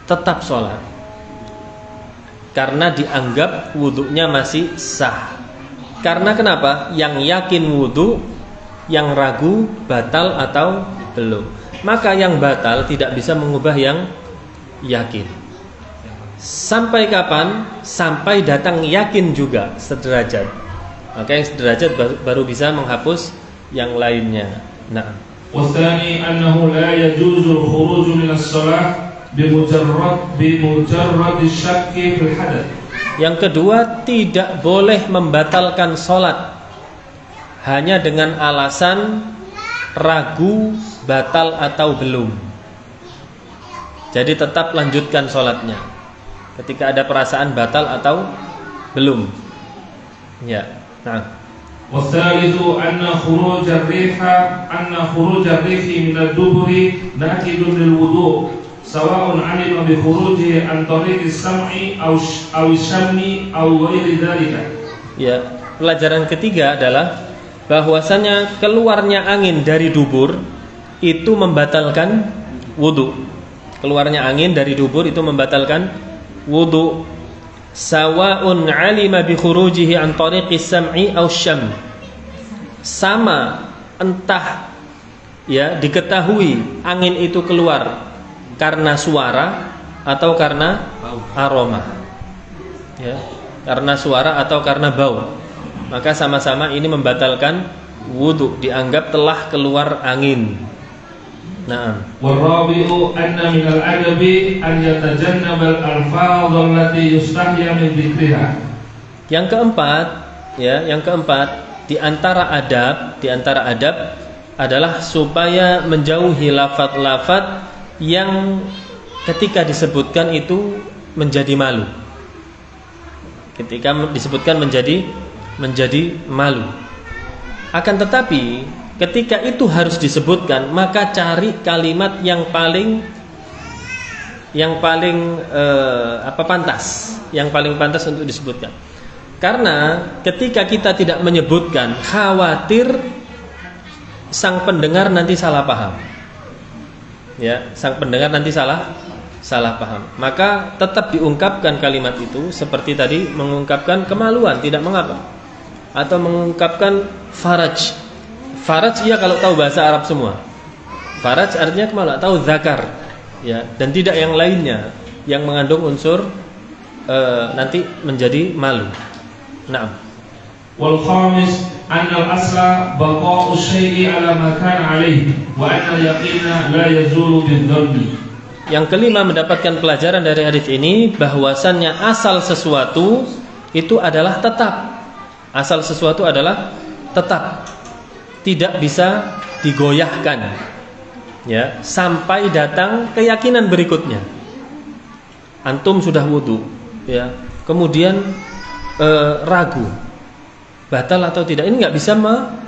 Tetap sholat, karena dianggap wudhunya masih sah. Karena kenapa? Yang yakin wudhu, yang ragu batal atau belum. Maka yang batal tidak bisa mengubah yang yakin. Sampai kapan? Sampai datang yakin juga sederajat. Maka yang sederajat baru bisa menghapus yang lainnya. Nah. Wasani annahu la yajuzu al-khuruj min as-shalah bimujarrad syakki fil hadath. Yang kedua, tidak boleh membatalkan sholat hanya dengan alasan ragu batal atau belum. Jadi tetap lanjutkan sholatnya ketika ada perasaan batal atau belum. Ya. Nah. Wasalithu anna khuruj ar-rihi min ad-duburi nakidun lil wudu' sawa'un 'alima bi khurujihi an tariqi as-sam'i aw syammi aw ghairi dzalika. Ya, pelajaran ketiga adalah bahwasanya keluarnya angin dari dubur itu membatalkan wudu. Keluarnya angin dari dubur itu membatalkan wudu. Sawa'un 'alima bi khurujihi an tariqi sam'i aw syam. Sama, entah ya diketahui angin itu keluar karena suara atau karena aroma. Ya, karena suara atau karena bau. Maka sama-sama ini membatalkan wudu, dianggap telah keluar angin. Nah, warabi'u anna min al-adabi an yatajannaba al-alfaz allati yustahya min dzikriha. Yang keempat di antara adab adalah supaya menjauhi lafaz-lafaz yang ketika disebutkan itu menjadi malu. Ketika disebutkan menjadi malu. Akan tetapi ketika itu harus disebutkan, maka cari kalimat yang paling pantas, yang paling pantas untuk disebutkan. Karena ketika kita tidak menyebutkan, khawatir sang pendengar nanti salah paham. Ya, sang pendengar nanti salah paham. Maka tetap diungkapkan kalimat itu seperti tadi mengungkapkan kemaluan, tidak mengapa. Atau mengungkapkan faraj. Faraj ya kalau tahu bahasa Arab semua. Faraj artinya kemaluan, tahu zakar. Ya, dan tidak yang lainnya yang mengandung unsur nanti menjadi malu. Naam. Wal khamis anna al-asla baqa'u syai'i 'ala ma kana 'alaihi wa anna al-yaqina la yazulu bidh-dhanni. Yang kelima, mendapatkan pelajaran dari hadis ini bahwasannya asal sesuatu itu adalah tetap. Asal sesuatu adalah tetap, tidak bisa digoyahkan, ya, sampai datang keyakinan berikutnya. antum sudah wudu, ya, kemudian ragu batal atau tidak, ini nggak bisa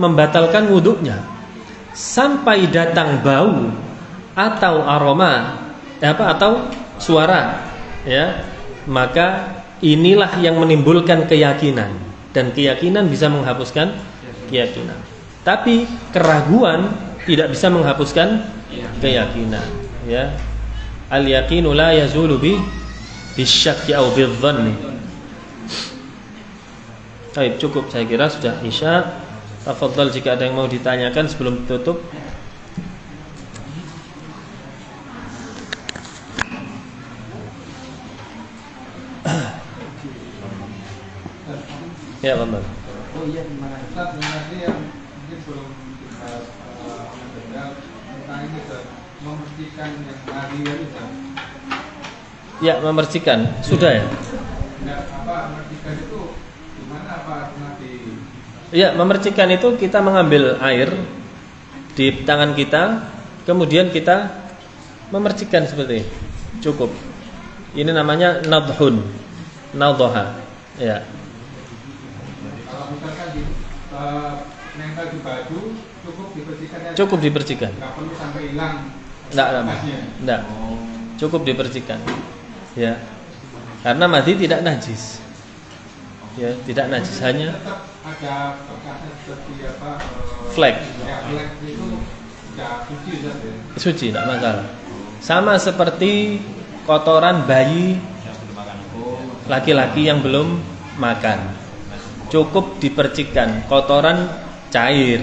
membatalkan wudunya sampai datang bau atau aroma atau suara, ya, maka inilah yang menimbulkan keyakinan, dan keyakinan bisa menghapuskan keyakinan. Tapi keraguan tidak bisa menghapuskan keyakinan, ya. Al yaqinu la yazulu bisyakki aw bidzanni. Baik, cukup saya kira sudah Isya. Tafadhal jika ada yang mau ditanyakan sebelum tutup. Ya, Bang. Oh iya, terima kasih. Nanti yang mungkin belum kita mendengar tentang ini, memercikan yang harian itu. Ya, memercikan. Sudah ya? Enggak, memercikan itu gimana, nanti? Ya, memercikan itu kita mengambil air di tangan kita, kemudian kita memercikan seperti ini. Cukup. Ini namanya nadhun. Nadhaha. Ya. Nempel di baju cukup dipercikan aja. Cukup dipercikan. Enggak perlu sampai hilang. Enggak. Cukup dipercikan. Ya. Karena madi tidak najis. Ya, tidak najis, hanya tetap ada bekasnya seperti flek. Ya, flek itu enggak suci saja. Suci, tidak masalah. Sama seperti kotoran bayi laki-laki yang belum makan. Cukup dipercikan, kotoran cair.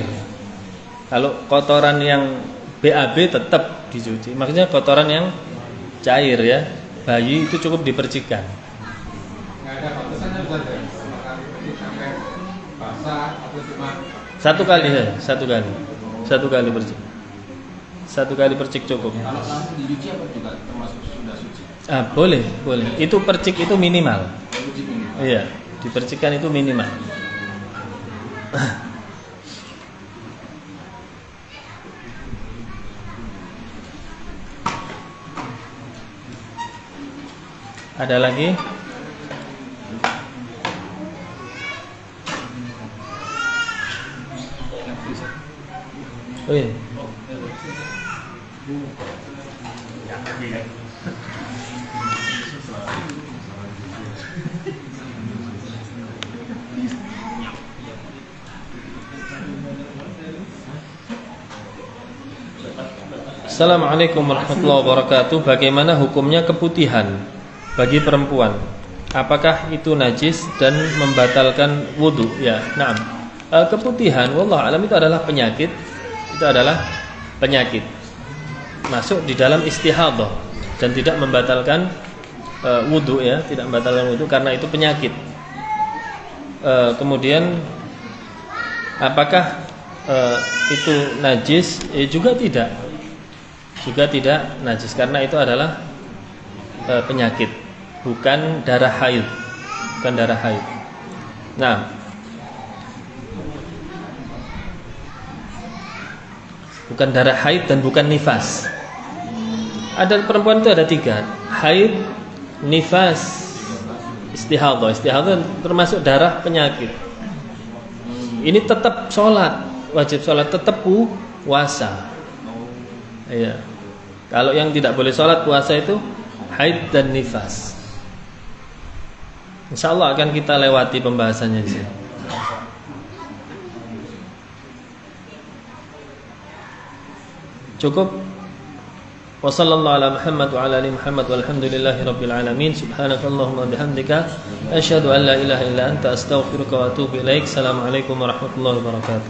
Kalau kotoran yang BAB tetap dicuci. Maksudnya kotoran yang cair, ya, bayi itu cukup dipercikan. Nggak ada batasannya saja. Sampai basah atau cuma Satu kali ya, satu kali percik. Satu kali percik cukup. kalau langsung dicuci apa juga termasuk sudah suci? Boleh. Itu percik itu minimal. Iya, dipercikan itu minimal. Ada lagi? Oh iya. Assalamualaikum warahmatullahi wabarakatuh. Bagaimana hukumnya keputihan bagi perempuan? Apakah itu najis dan membatalkan wudu? Ya, na'am. Keputihan, wallah alam, itu adalah penyakit. Itu adalah penyakit. Masuk di dalam istihadah dan tidak membatalkan wudu, ya, tidak membatalkan wudu karena itu penyakit. Kemudian apakah itu najis? Juga tidak. Juga tidak najis karena itu adalah penyakit, bukan darah haid, bukan darah haid. Nah, bukan darah haid dan bukan nifas. Ada perempuan itu ada 3: haid, nifas, istihadah. Istihadah termasuk darah penyakit. Ini tetap sholat, wajib sholat, tetap puasa. Iya. Kalau yang tidak boleh sholat puasa itu haid dan nifas. InsyaAllah akan kita lewati pembahasannya di sini. Cukup. Wassallallahu ala Muhammad wa ala ali Muhammad walhamdulillahi rabbil alamin. Subhanakallahumma bihamdika asyhadu an la ilaha illa anta astaghfiruka wa atubu ilaik. Assalamualaikum warahmatullahi wabarakatuh.